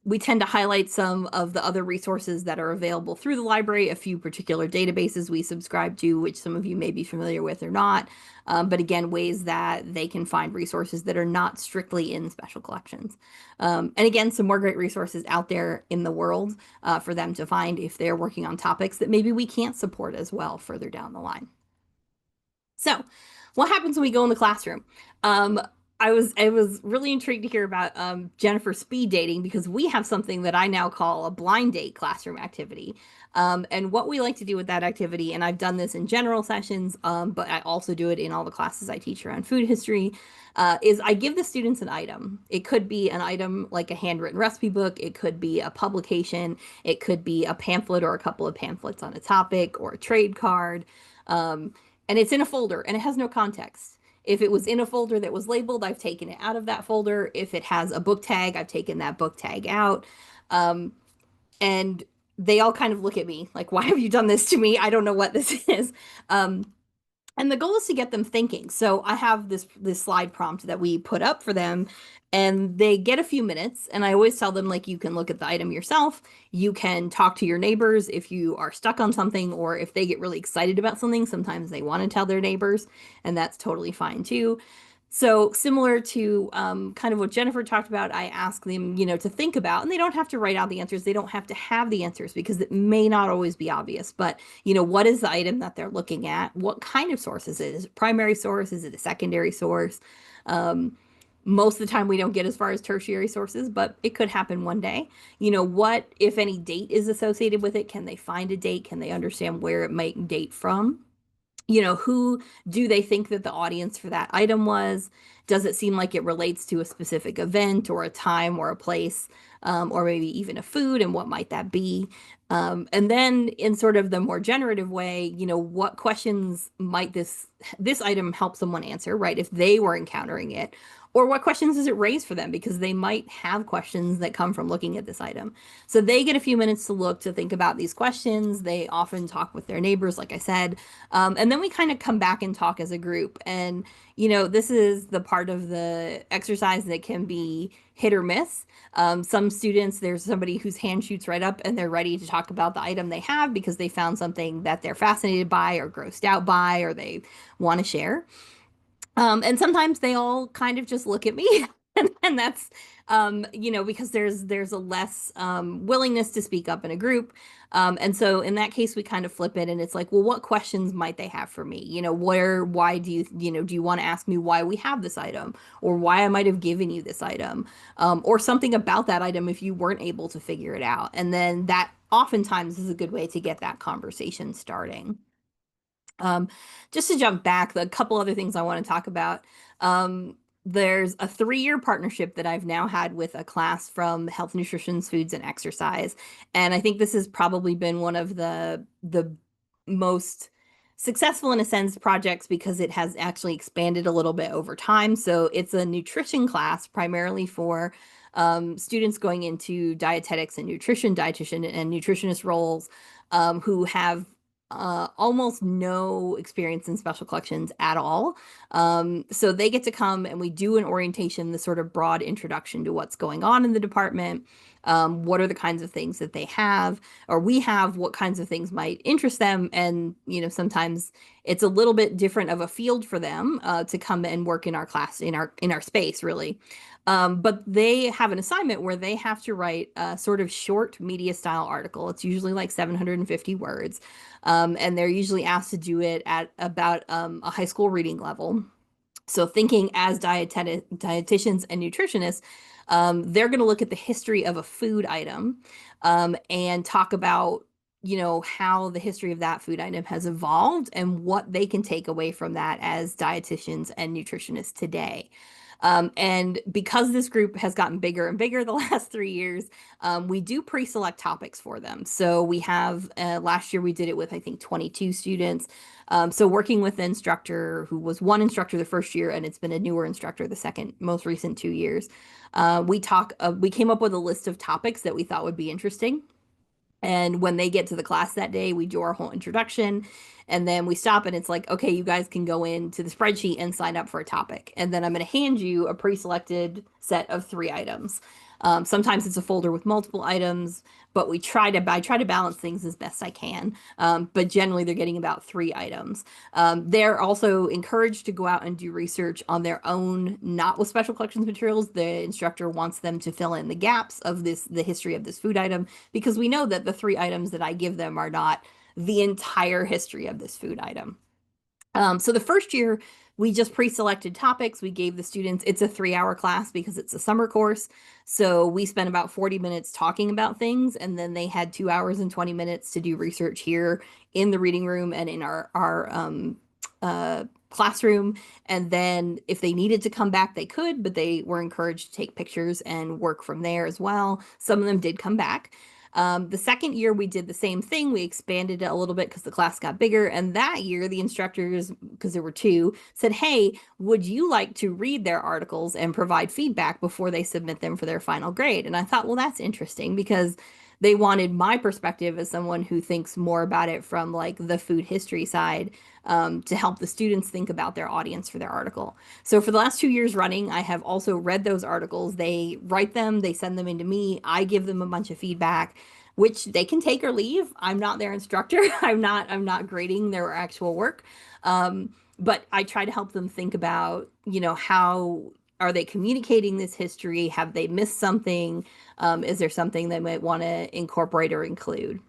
We tend to highlight some of the other resources that are available through the library, a few particular databases we subscribe to, which some of you may be familiar with or not. But again, ways that they can find resources that are not strictly in special collections. And again, some more great resources out there in the world for them to find if they're working on topics that maybe we can't support as well further down the line. So what happens when we go in the classroom? I was really intrigued to hear about Jennifer speed dating because we have something that I now call a blind date classroom activity. And what we like to do with that activity, and I've done this in general sessions, but I also do it in all the classes I teach around food history, is I give the students an item. It could be an item like a handwritten recipe book. It could be a publication. It could be a pamphlet or a couple of pamphlets on a topic or a trade card. And it's in a folder and it has no context. If it was in a folder that was labeled, I've taken it out of that folder. If it has a book tag, I've taken that book tag out. And they all kind of look at me like, why have you done this to me? I don't know what this is. And the goal is to get them thinking. So I have this slide prompt that we put up for them and they get a few minutes. And I always tell them, like, you can look at the item yourself. You can talk to your neighbors if you are stuck on something, or if they get really excited about something, sometimes they want to tell their neighbors, and that's totally fine too. So similar to kind of what Jennifer talked about, I ask them, to think about, and they don't have to write out the answers. They don't have to have the answers because it may not always be obvious, but what is the item that they're looking at? What kind of source is it? Is it a primary source? Is it a secondary source? Most of the time we don't get as far as tertiary sources, but it could happen one day. What, if any, date is associated with it? Can they find a date? Can they understand where it might date from? Who do they think that the audience for that item was? Does it seem like it relates to a specific event or a time or a place, or maybe even a food, and what might that be? And then in sort of the more generative way, what questions might this item help someone answer, right? If they were encountering it, or what questions does it raise for them? Because they might have questions that come from looking at this item. So they get a few minutes to think about these questions. They often talk with their neighbors, like I said. And then we kind of come back and talk as a group. And, this is the part of the exercise that can be hit or miss. Some students, there's somebody whose hand shoots right up and they're ready to talk about the item they have because they found something that they're fascinated by or grossed out by, or they want to share. And sometimes they all kind of just look at me and that's, because there's a less willingness to speak up in a group. And so in that case, we kind of flip it and it's like, well, what questions might they have for me? Why do you want to ask me why we have this item, or why I might have given you this item, or something about that item if you weren't able to figure it out. And then that oftentimes is a good way to get that conversation starting. Just to jump back, a couple other things I want to talk about. There's a 3-year partnership that I've now had with a class from Health, Nutrition, Foods, and Exercise. And I think this has probably been one of the most successful, in a sense, projects because it has actually expanded a little bit over time. So it's a nutrition class primarily for students going into dietetics and nutrition, dietitian and nutritionist roles who have almost no experience in special collections at all. So they get to come and we do an orientation, the sort of broad introduction to what's going on in the department. What are the kinds of things that they have, or we have, what kinds of things might interest them. And, sometimes it's a little bit different of a field for them to come and work in our class, in our space, really. But they have an assignment where they have to write a sort of short media style article. It's usually like 750 words. And they're usually asked to do it at about a high school reading level. So thinking as dietitians and nutritionists, they're going to look at the history of a food item and talk about, how the history of that food item has evolved and what they can take away from that as dietitians and nutritionists today. And because this group has gotten bigger and bigger the last 3 years, we do pre-select topics for them. So we have, last year we did it with, I think, 22 students. So working with the instructor who was one instructor the first year, and it's been a newer instructor the second most recent 2 years, we came up with a list of topics that we thought would be interesting. And when they get to the class that day, we do our whole introduction, and then we stop and it's like, okay, you guys can go into the spreadsheet and sign up for a topic. And then I'm going to hand you a pre-selected set of 3 items. Sometimes it's a folder with multiple items, but I try to balance things as best I can. But generally they're getting about 3 items. They're also encouraged to go out and do research on their own, not with special collections materials. The instructor wants them to fill in the gaps of the history of this food item, because we know that the 3 items that I give them are not the entire history of this food item. So the first year, we just pre-selected topics. We gave the students, it's a 3-hour class because it's a summer course. So we spent about 40 minutes talking about things, and then they had 2 hours and 20 minutes to do research here in the reading room and in our classroom. And then if they needed to come back, they could, but they were encouraged to take pictures and work from there as well. Some of them did come back. The second year we did the same thing. We expanded it a little bit because the class got bigger. And that year the instructors, because there were 2, said, hey, would you like to read their articles and provide feedback before they submit them for their final grade? And I thought, well, that's interesting, because they wanted my perspective as someone who thinks more about it from like the food history side, to help the students think about their audience for their article. So for the last 2 years running, I have also read those articles. They write them, they send them into me. I give them a bunch of feedback, which they can take or leave. I'm not their instructor. I'm not grading their actual work. But I try to help them think about, how are they communicating this history? Have they missed something? Is there something they might want to incorporate or include?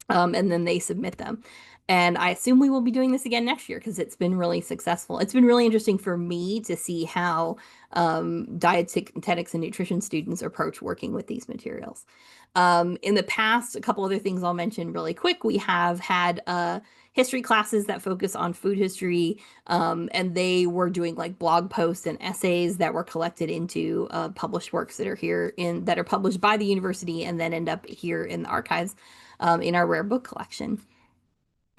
And then they submit them. And I assume we will be doing this again next year because it's been really successful. It's been really interesting for me to see how dietetics and nutrition students approach working with these materials. In the past, a couple other things I'll mention really quick. We have had history classes that focus on food history, and they were doing like blog posts and essays that were collected into published works that are published by the university and then end up here in the archives in our rare book collection.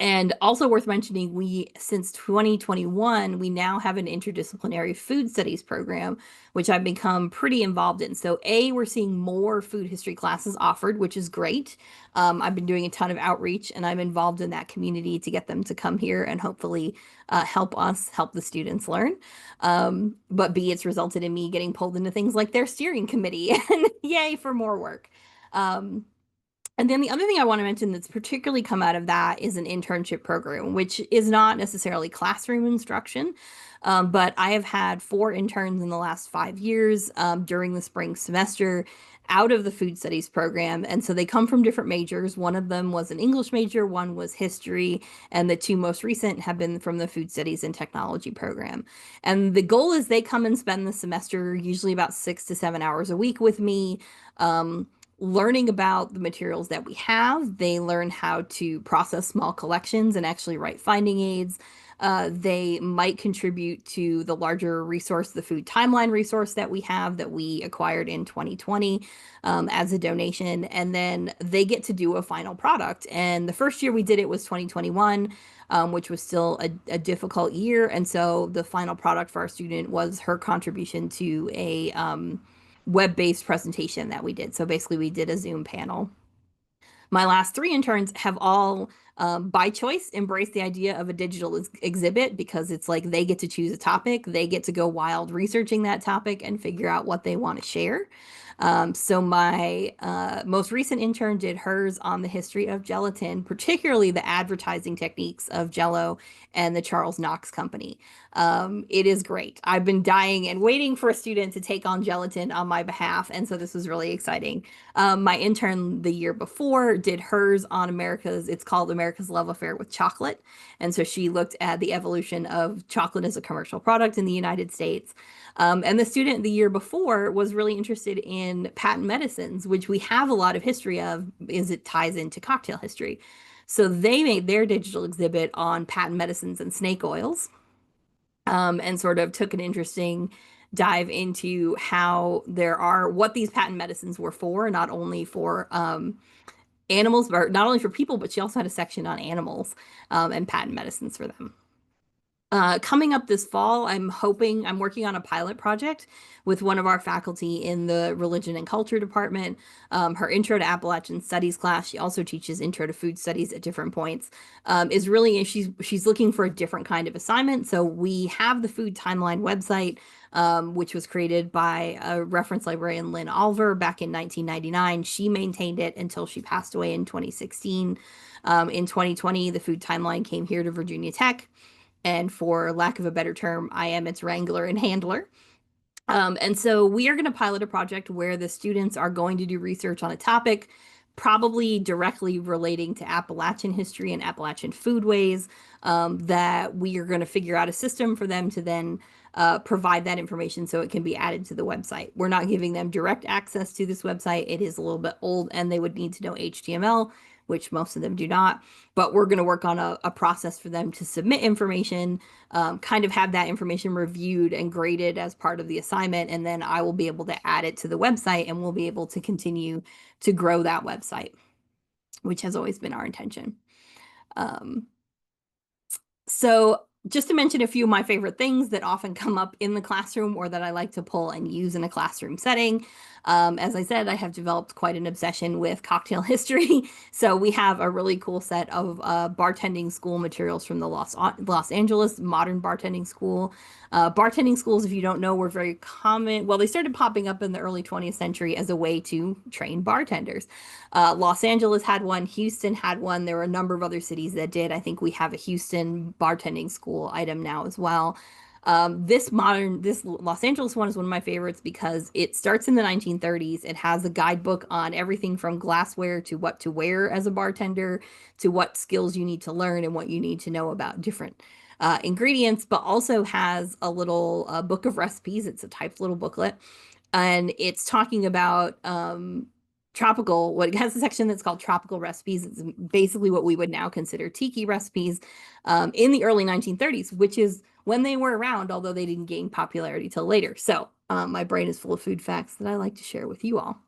And also worth mentioning, since 2021, we now have an interdisciplinary food studies program, which I've become pretty involved in. So we're seeing more food history classes offered, which is great. I've been doing a ton of outreach, and I'm involved in that community to get them to come here and hopefully help the students learn. But B, it's resulted in me getting pulled into things like their steering committee, and yay for more work. And then the other thing I want to mention that's particularly come out of that is an internship program, which is not necessarily classroom instruction, but I have had 4 interns in the last 5 years during the spring semester out of the food studies program. And so they come from different majors. One of them was an English major, one was history, and the 2 most recent have been from the food studies and technology program. And the goal is they come and spend the semester usually about 6 to 7 hours a week with me, learning about the materials that we have. They learn how to process small collections and actually write finding aids. They might contribute to the larger resource, the food timeline resource that we have that we acquired in 2020 as a donation. And then they get to do a final product. And the first year we did it was 2021, which was still a difficult year. And so the final product for our student was her contribution to a web-based presentation that we did. So basically we did a Zoom panel. My last 3 interns have all by choice, embrace the idea of a digital exhibit because it's like they get to choose a topic, they get to go wild researching that topic and figure out what they want to share. So my most recent intern did hers on the history of gelatin, particularly the advertising techniques of Jell-O and the Charles Knox Company. It is great. I've been dying and waiting for a student to take on gelatin on my behalf, and so this was really exciting. My intern the year before did hers on it's called America's Love Affair with Chocolate. And so she looked at the evolution of chocolate as a commercial product in the United States. And the student the year before was really interested in patent medicines, which we have a lot of history of, as it ties into cocktail history. So they made their digital exhibit on patent medicines and snake oils, and sort of took an interesting dive into what these patent medicines were for, not only for animals, but not only for people, but she also had a section on animals and patent medicines for them. Coming up this fall, I'm working on a pilot project with one of our faculty in the religion and culture department. Her intro to Appalachian studies class, she also teaches intro to food studies at different points, she's looking for a different kind of assignment. So we have the food timeline website, which was created by a reference librarian, Lynn Alver, back in 1999. She maintained it until she passed away in 2016. In 2020, the food timeline came here to Virginia Tech. And for lack of a better term, I am its wrangler and handler. And so we are going to pilot a project where the students are going to do research on a topic, probably directly relating to Appalachian history and Appalachian foodways, that we are going to figure out a system for them to then provide that information so it can be added to the website. We're not giving them direct access to this website. It is a little bit old and they would need to know HTML, which most of them do not, but we're going to work on a process for them to submit information, kind of have that information reviewed and graded as part of the assignment, and then I will be able to add it to the website and we'll be able to continue to grow that website, which has always been our intention. So just to mention a few of my favorite things that often come up in the classroom or that I like to pull and use in a classroom setting. As I said, I have developed quite an obsession with cocktail history. So we have a really cool set of bartending school materials from the Los Angeles Modern Bartending School. Bartending schools, if you don't know, were very common. Well, they started popping up in the early 20th century as a way to train bartenders. Los Angeles had one, Houston had one. There were a number of other cities that did. I think we have a Houston bartending school item now as well. This Los Angeles one is one of my favorites because it starts in the 1930s. It has a guidebook on everything from glassware to what to wear as a bartender to what skills you need to learn and what you need to know about different ingredients, but also has a little book of recipes. It's a typed little booklet, and it's talking about it has a section that's called tropical recipes. It's basically what we would now consider tiki recipes in the early 1930s, which is when they were around, although they didn't gain popularity till later. So my brain is full of food facts that I like to share with you all.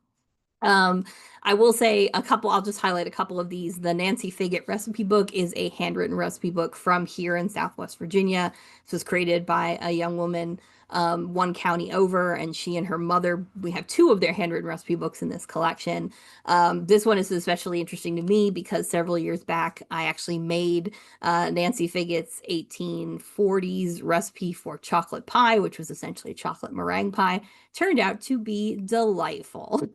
I will say I'll just highlight a couple of these. The Nancy Figgett recipe book is a handwritten recipe book from here in Southwest Virginia. This was created by a young woman one county over, and she and her mother, we have two of their handwritten recipe books in this collection. This one is especially interesting to me because several years back, I actually made Nancy Figgett's 1840s recipe for chocolate pie, which was essentially a chocolate meringue pie. Turned out to be delightful.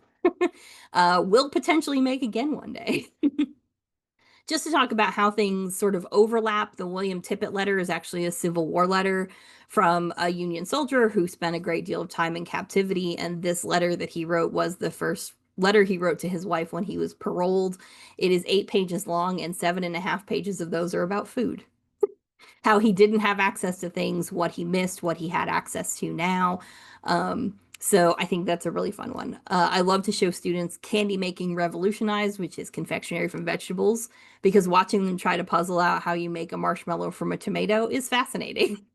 Will potentially make again one day. Just to talk about how things sort of overlap, the William Tippett letter is actually a Civil War letter from a Union soldier who spent a great deal of time in captivity. And this letter that he wrote was the first letter he wrote to his wife when he was paroled. It is 8 pages long, and 7.5 pages of those are about food. How he didn't have access to things, what he missed, what he had access to now. So I think that's a really fun one. I love to show students Candy Making Revolutionized, which is confectionery from vegetables, because watching them try to puzzle out how you make a marshmallow from a tomato is fascinating.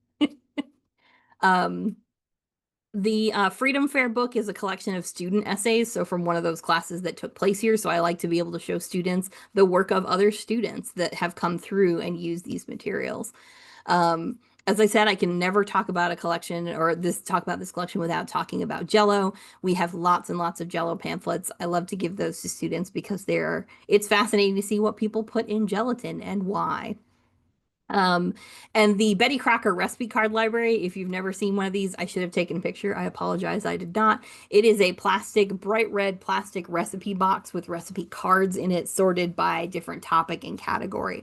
The Freedom Fair book is a collection of student essays, so from one of those classes that took place here. So I like to be able to show students the work of other students that have come through and used these materials. As I said, I can never talk about a collection or talk about this collection without talking about Jell-O. We have lots and lots of Jell-O pamphlets. I love to give those to students because it's fascinating to see what people put in gelatin and why. And the Betty Crocker recipe card library, if you've never seen one of these, I should have taken a picture. I apologize, I did not. It is a bright red plastic recipe box with recipe cards in it, sorted by different topic and category.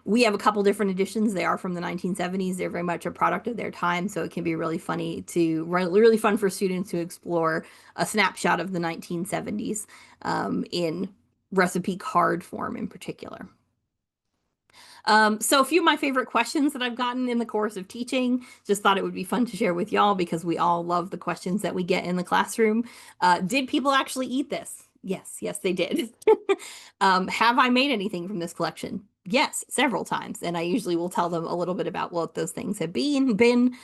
We have a couple different editions. They are from the 1970s. They're very much a product of their time, so it can be really really fun for students to explore a snapshot of the 1970s in recipe card form in particular. So a few of my favorite questions that I've gotten in the course of teaching, just thought it would be fun to share with y'all because we all love the questions that we get in the classroom. Did people actually eat this? Yes, they did. Have I made anything from this collection? Yes, several times. And I usually will tell them a little bit about what those things have been.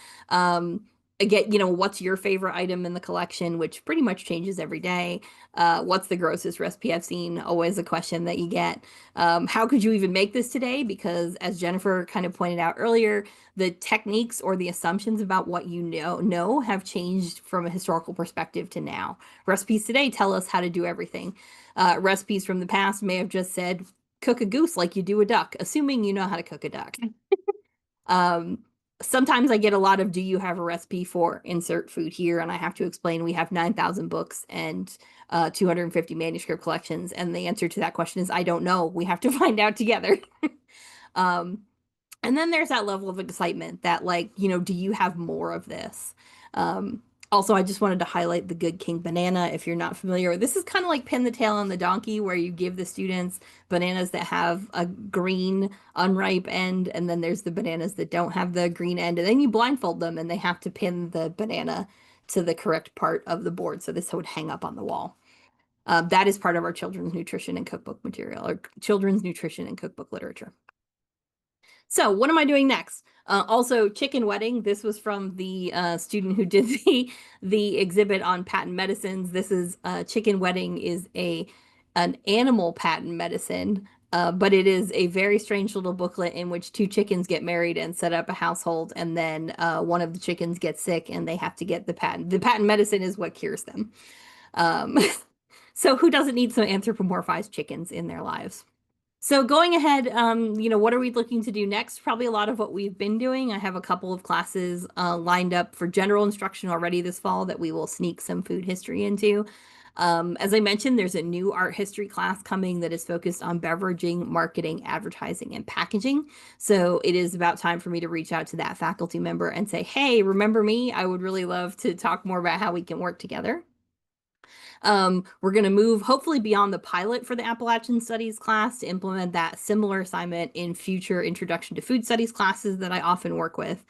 Again, what's your favorite item in the collection, which pretty much changes every day. What's the grossest recipe I've seen? Always a question that you get. How could you even make this today? Because as Jennifer kind of pointed out earlier, the techniques or the assumptions about what you know have changed from a historical perspective to now. Recipes today tell us how to do everything. Recipes from the past may have just said, cook a goose like you do a duck, assuming you know how to cook a duck. Sometimes I get a lot of, do you have a recipe for insert food here? And I have to explain we have 9,000 books and 250 manuscript collections. And the answer to that question is, I don't know. We have to find out together. And then there's that level of excitement that do you have more of this? Also, I just wanted to highlight the Good King banana. If you're not familiar, this is kind of like Pin the Tail on the Donkey, where you give the students bananas that have a green unripe end, and then there's the bananas that don't have the green end, and then you blindfold them and they have to pin the banana to the correct part of the board. So this would hang up on the wall. That is part of our children's nutrition and cookbook material, or children's nutrition and cookbook literature. So what am I doing next? Also, Chicken Wedding. This was from the student who did the exhibit on patent medicines. This is Chicken Wedding is an animal patent medicine, but it is a very strange little booklet in which two chickens get married and set up a household, and then one of the chickens gets sick and they have to get the patent. The patent medicine is what cures them. So who doesn't need some anthropomorphized chickens in their lives? So going ahead, what are we looking to do next? Probably a lot of what we've been doing. I have a couple of classes lined up for general instruction already this fall that we will sneak some food history into. As I mentioned, there's a new art history class coming that is focused on beveraging, marketing, advertising, and packaging. So it is about time for me to reach out to that faculty member and say, hey, remember me? I would really love to talk more about how we can work together. We're going to move hopefully beyond the pilot for the Appalachian Studies class to implement that similar assignment in future Introduction to Food Studies classes that I often work with.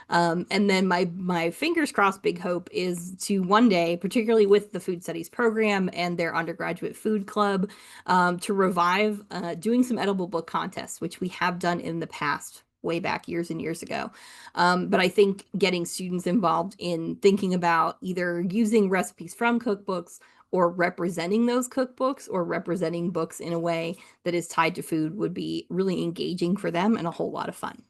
And then my fingers crossed big hope is to one day, particularly with the Food Studies program and their undergraduate food club, to revive doing some edible book contests, which we have done in the past, way back years and years ago. But I think getting students involved in thinking about either using recipes from cookbooks or representing those cookbooks or representing books in a way that is tied to food would be really engaging for them and a whole lot of fun.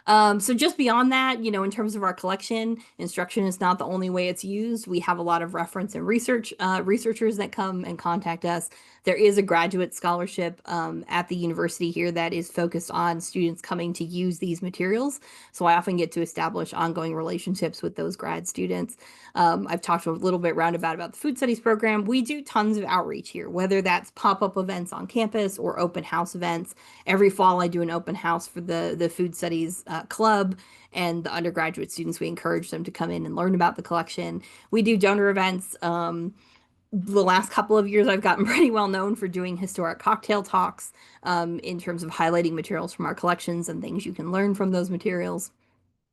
So just beyond that, in terms of our collection, instruction is not the only way it's used. We have a lot of reference and researchers that come and contact us. There is a graduate scholarship at the university here that is focused on students coming to use these materials. So I often get to establish ongoing relationships with those grad students. I've talked a little bit roundabout about the food studies program. We do tons of outreach here, whether that's pop-up events on campus or open house events. Every fall I do an open house for the food studies club, and the undergraduate students, we encourage them to come in and learn about the collection. We do donor events. The last couple of years I've gotten pretty well known for doing historic cocktail talks in terms of highlighting materials from our collections and things you can learn from those materials.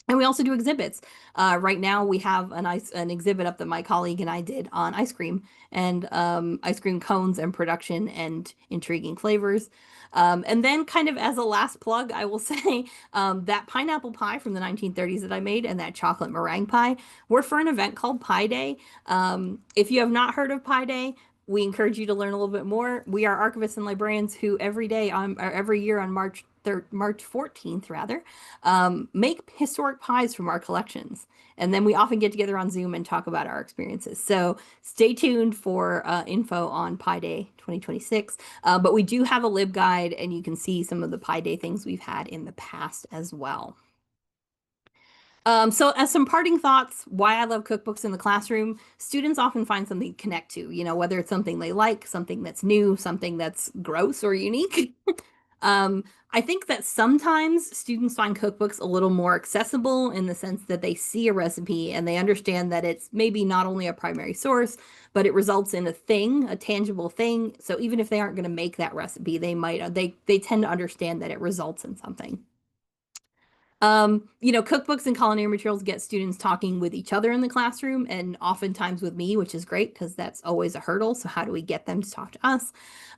And we also do exhibits. Right now we have an exhibit up that my colleague and I did on ice cream and ice cream cones and production and intriguing flavors. And then kind of as a last plug, I will say that pineapple pie from the 1930s that I made and that chocolate meringue pie were for an event called Pie Day. If you have not heard of Pie Day, we encourage you to learn a little bit more. We are archivists and librarians who every year on March March 14th rather, make historic pies from our collections. And then we often get together on Zoom and talk about our experiences. So stay tuned for info on Pie Day 2026. But we do have a lib guide, and you can see some of the Pie Day things we've had in the past as well. So as some parting thoughts, why I love cookbooks in the classroom, students often find something to connect to, you know, whether it's something they like, something that's new, something that's gross or unique. I think that sometimes students find cookbooks a little more accessible in the sense that they see a recipe and they understand that it's maybe not only a primary source, but it results in a thing, a tangible thing. So even if they aren't going to make that recipe, they tend to understand that it results in something. You know, cookbooks and culinary materials get students talking with each other in the classroom and oftentimes with me, which is great because that's always a hurdle. So how do we get them to talk to us?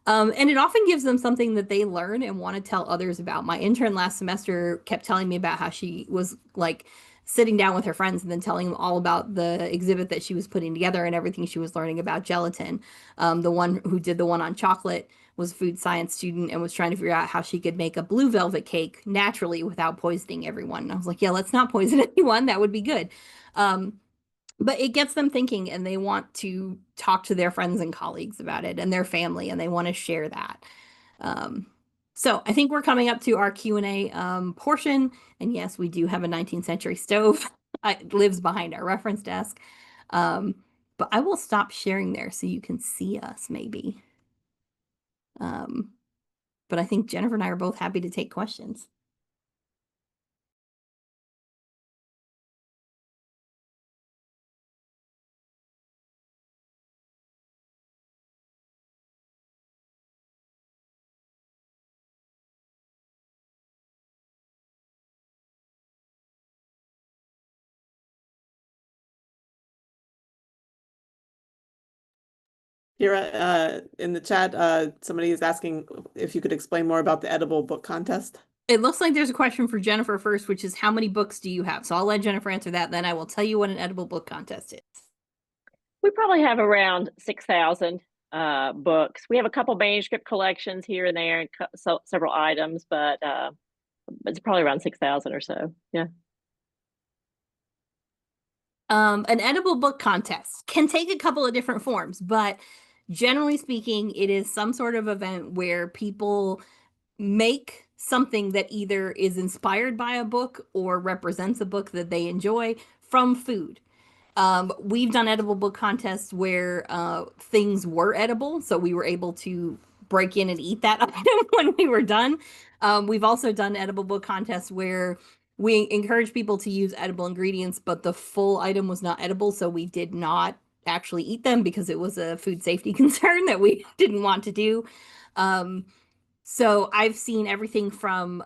And it often gives them something that they learn and want to tell others about. My intern last semester kept telling me about how she was like sitting down with her friends and then telling them all about the exhibit that she was putting together and everything she was learning about gelatin. The one who did the one on chocolate was a food science student and was trying to figure out how she could make a blue velvet cake naturally without poisoning everyone. And I was like, yeah, let's not poison anyone. That would be good. But it gets them thinking, and they want to talk to their friends and colleagues about it and their family, and they want to share that. So I think we're coming up to our Q&A portion. And yes, we do have a 19th century stove. It lives behind our reference desk. But I will stop sharing there so you can see us maybe. But I think Jennifer and I are both happy to take questions. Here in the chat, somebody is asking if you could explain more about the edible book contest. It looks like there's a question for Jennifer first, which is how many books do you have? So I'll let Jennifer answer that. Then I will tell you what an edible book contest is. We probably have around 6,000 books. We have a couple manuscript collections here and there and several items, but it's probably around 6,000 or so. Yeah. An edible book contest can take a couple of different forms, but generally speaking, it is some sort of event where people make something that either is inspired by a book or represents a book that they enjoy from food. We've done edible book contests where things were edible, so we were able to break in and eat that item when we were done. We've also done edible book contests where we encourage people to use edible ingredients, but the full item was not edible, so we did not actually eat them because it was a food safety concern that we didn't want to do. So I've seen everything from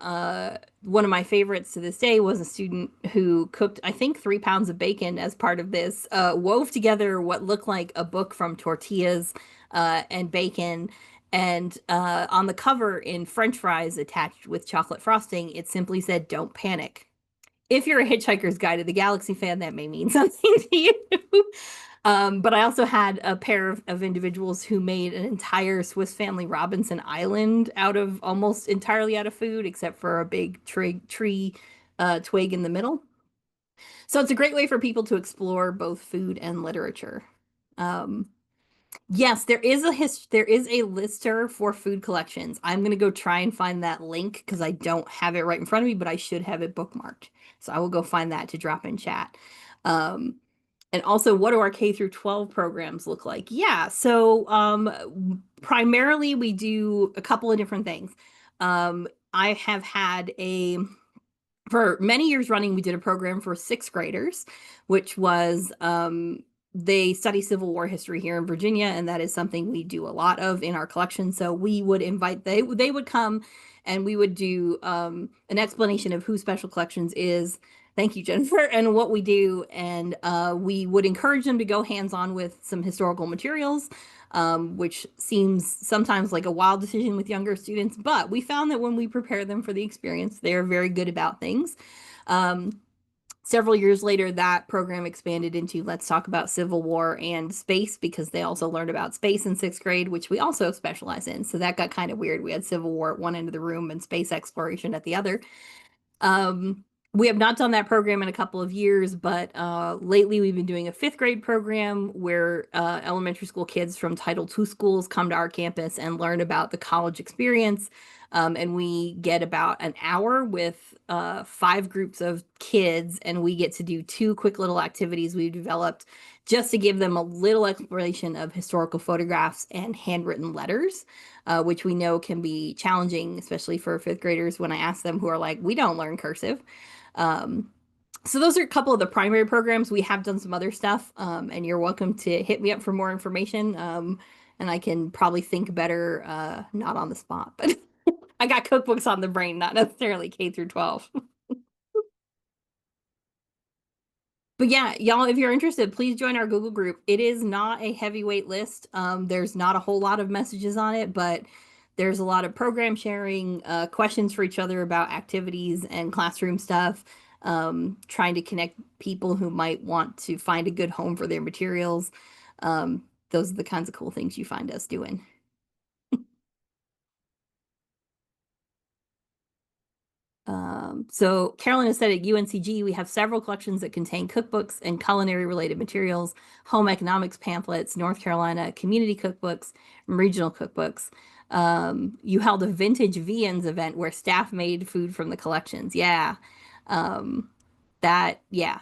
one of my favorites to this day was a student who cooked, I think, 3 pounds of bacon as part of this, wove together what looked like a book from tortillas and bacon. And on the cover in French fries attached with chocolate frosting, it simply said, "Don't panic." If you're a Hitchhiker's Guide to the Galaxy fan, that may mean something to you. But I also had a pair of individuals who made an entire Swiss Family Robinson Island almost entirely out of food, except for a big tree twig in the middle. So it's a great way for people to explore both food and literature. Yes, there is a lister for food collections. I'm going to go try and find that link because I don't have it right in front of me, but I should have it bookmarked. So I will go find that to drop in chat. And also, what do our K through 12 programs look like? Yeah, so primarily we do a couple of different things. I have had for many years running, we did a program for 6th graders, which was they study Civil War history here in Virginia, and that is something we do a lot of in our collection. So we would invite, they would come and we would do an explanation of who Special Collections is. Thank you, Jennifer, and what we do. And we would encourage them to go hands-on with some historical materials, which seems sometimes like a wild decision with younger students. But we found that when we prepare them for the experience, they're very good about things. Several years later, that program expanded into let's talk about Civil War and space, because they also learned about space in 6th grade, which we also specialize in. So that got kind of weird. We had Civil War at one end of the room and space exploration at the other. We have not done that program in a couple of years, but lately we've been doing a 5th grade program where elementary school kids from Title II schools come to our campus and learn about the college experience. And we get about an hour with 5 groups of kids, and we get to do 2 quick little activities we've developed just to give them a little exploration of historical photographs and handwritten letters, which we know can be challenging, especially for 5th graders when I ask them, who are like, we don't learn cursive. So those are a couple of the primary programs. We have done some other stuff, and you're welcome to hit me up for more information. And I can probably think better, not on the spot, but I got cookbooks on the brain, not necessarily K through 12. But yeah, y'all, if you're interested, please join our Google group. It is not a heavyweight list. There's not a whole lot of messages on it, but there's a lot of program sharing, questions for each other about activities and classroom stuff, trying to connect people who might want to find a good home for their materials. Those are the kinds of cool things you find us doing. So Carolyn has said at UNCG, we have several collections that contain cookbooks and culinary related materials, home economics pamphlets, North Carolina community cookbooks, and regional cookbooks. You held a vintage viands event where staff made food from the collections. Yeah. Yeah.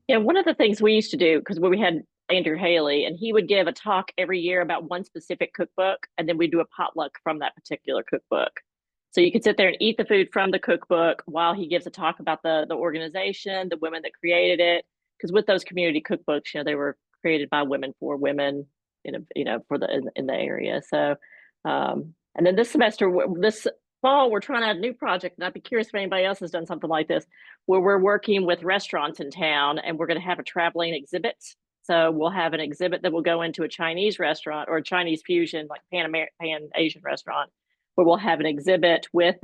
Yeah, one of the things we used to do, because we had Andrew Haley, and he would give a talk every year about one specific cookbook, and then we'd do a potluck from that particular cookbook. So you could sit there and eat the food from the cookbook while he gives a talk about the organization, the women that created it. Because with those community cookbooks, they were created by women for women, for in the area. So, and then this semester, this fall, we're trying out a new project, and I'd be curious if anybody else has done something like this, where we're working with restaurants in town, and we're going to have a traveling exhibit. So we'll have an exhibit that will go into a Chinese restaurant or a Chinese fusion, like Pan Asian restaurant, where we'll have an exhibit with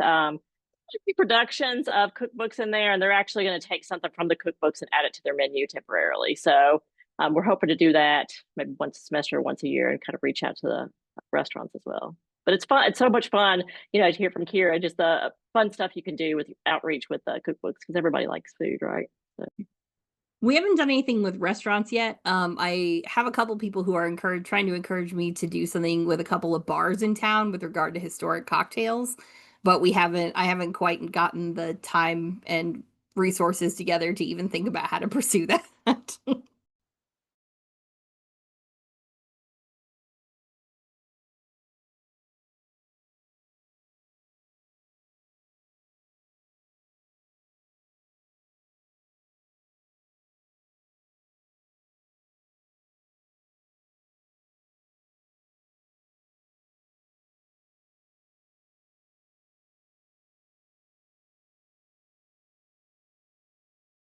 reproductions of cookbooks in there, and they're actually going to take something from the cookbooks and add it to their menu temporarily. So we're hoping to do that maybe once a semester, once a year, and kind of reach out to the restaurants as well. But it's fun. It's so much fun, to hear from Kira, just the fun stuff you can do with outreach with the cookbooks, because everybody likes food, right? So. We haven't done anything with restaurants yet. I have a couple people who are trying to encourage me to do something with a couple of bars in town with regard to historic cocktails, but I haven't quite gotten the time and resources together to even think about how to pursue that.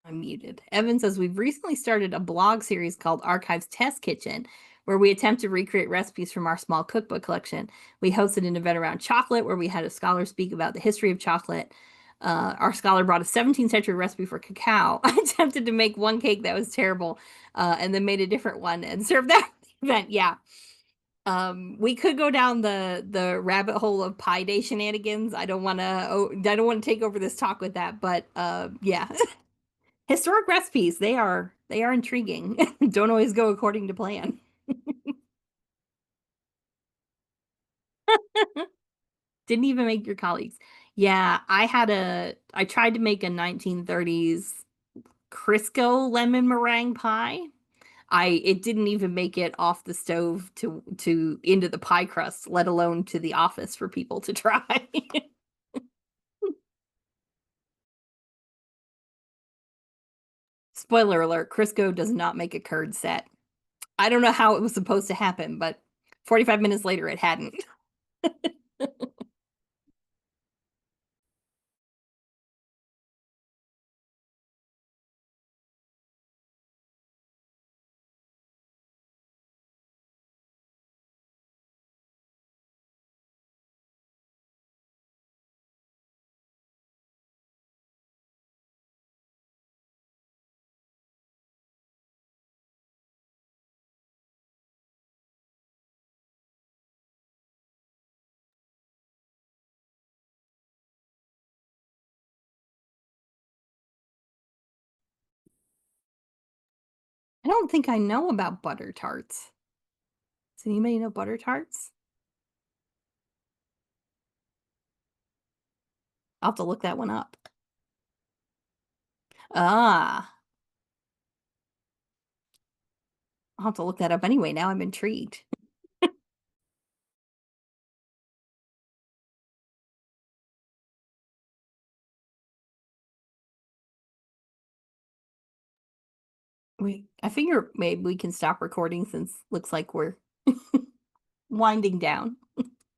I'm muted. Evan says we've recently started a blog series called Archives Test Kitchen, where we attempt to recreate recipes from our small cookbook collection. We hosted an event around chocolate where we had a scholar speak about the history of chocolate. Our scholar brought a 17th century recipe for cacao. I attempted to make one cake that was terrible, and then made a different one and served that event. Yeah. We could go down the rabbit hole of Pi Day shenanigans. I don't want to take over this talk with that, but yeah. Historic recipes, they are intriguing. Don't always go according to plan. Didn't even make your colleagues. Yeah, I tried to make a 1930s Crisco lemon meringue pie. It didn't even make it off the stove to into the pie crust, let alone to the office for people to try. Spoiler alert, Crisco does not make a curd set. I don't know how it was supposed to happen, but 45 minutes later it hadn't. don't think I know about butter tarts. Does anybody know butter tarts? I'll have to look that one up. Ah, I'll have to look that up anyway. Now I'm intrigued. I figure maybe we can stop recording since looks like we're winding down.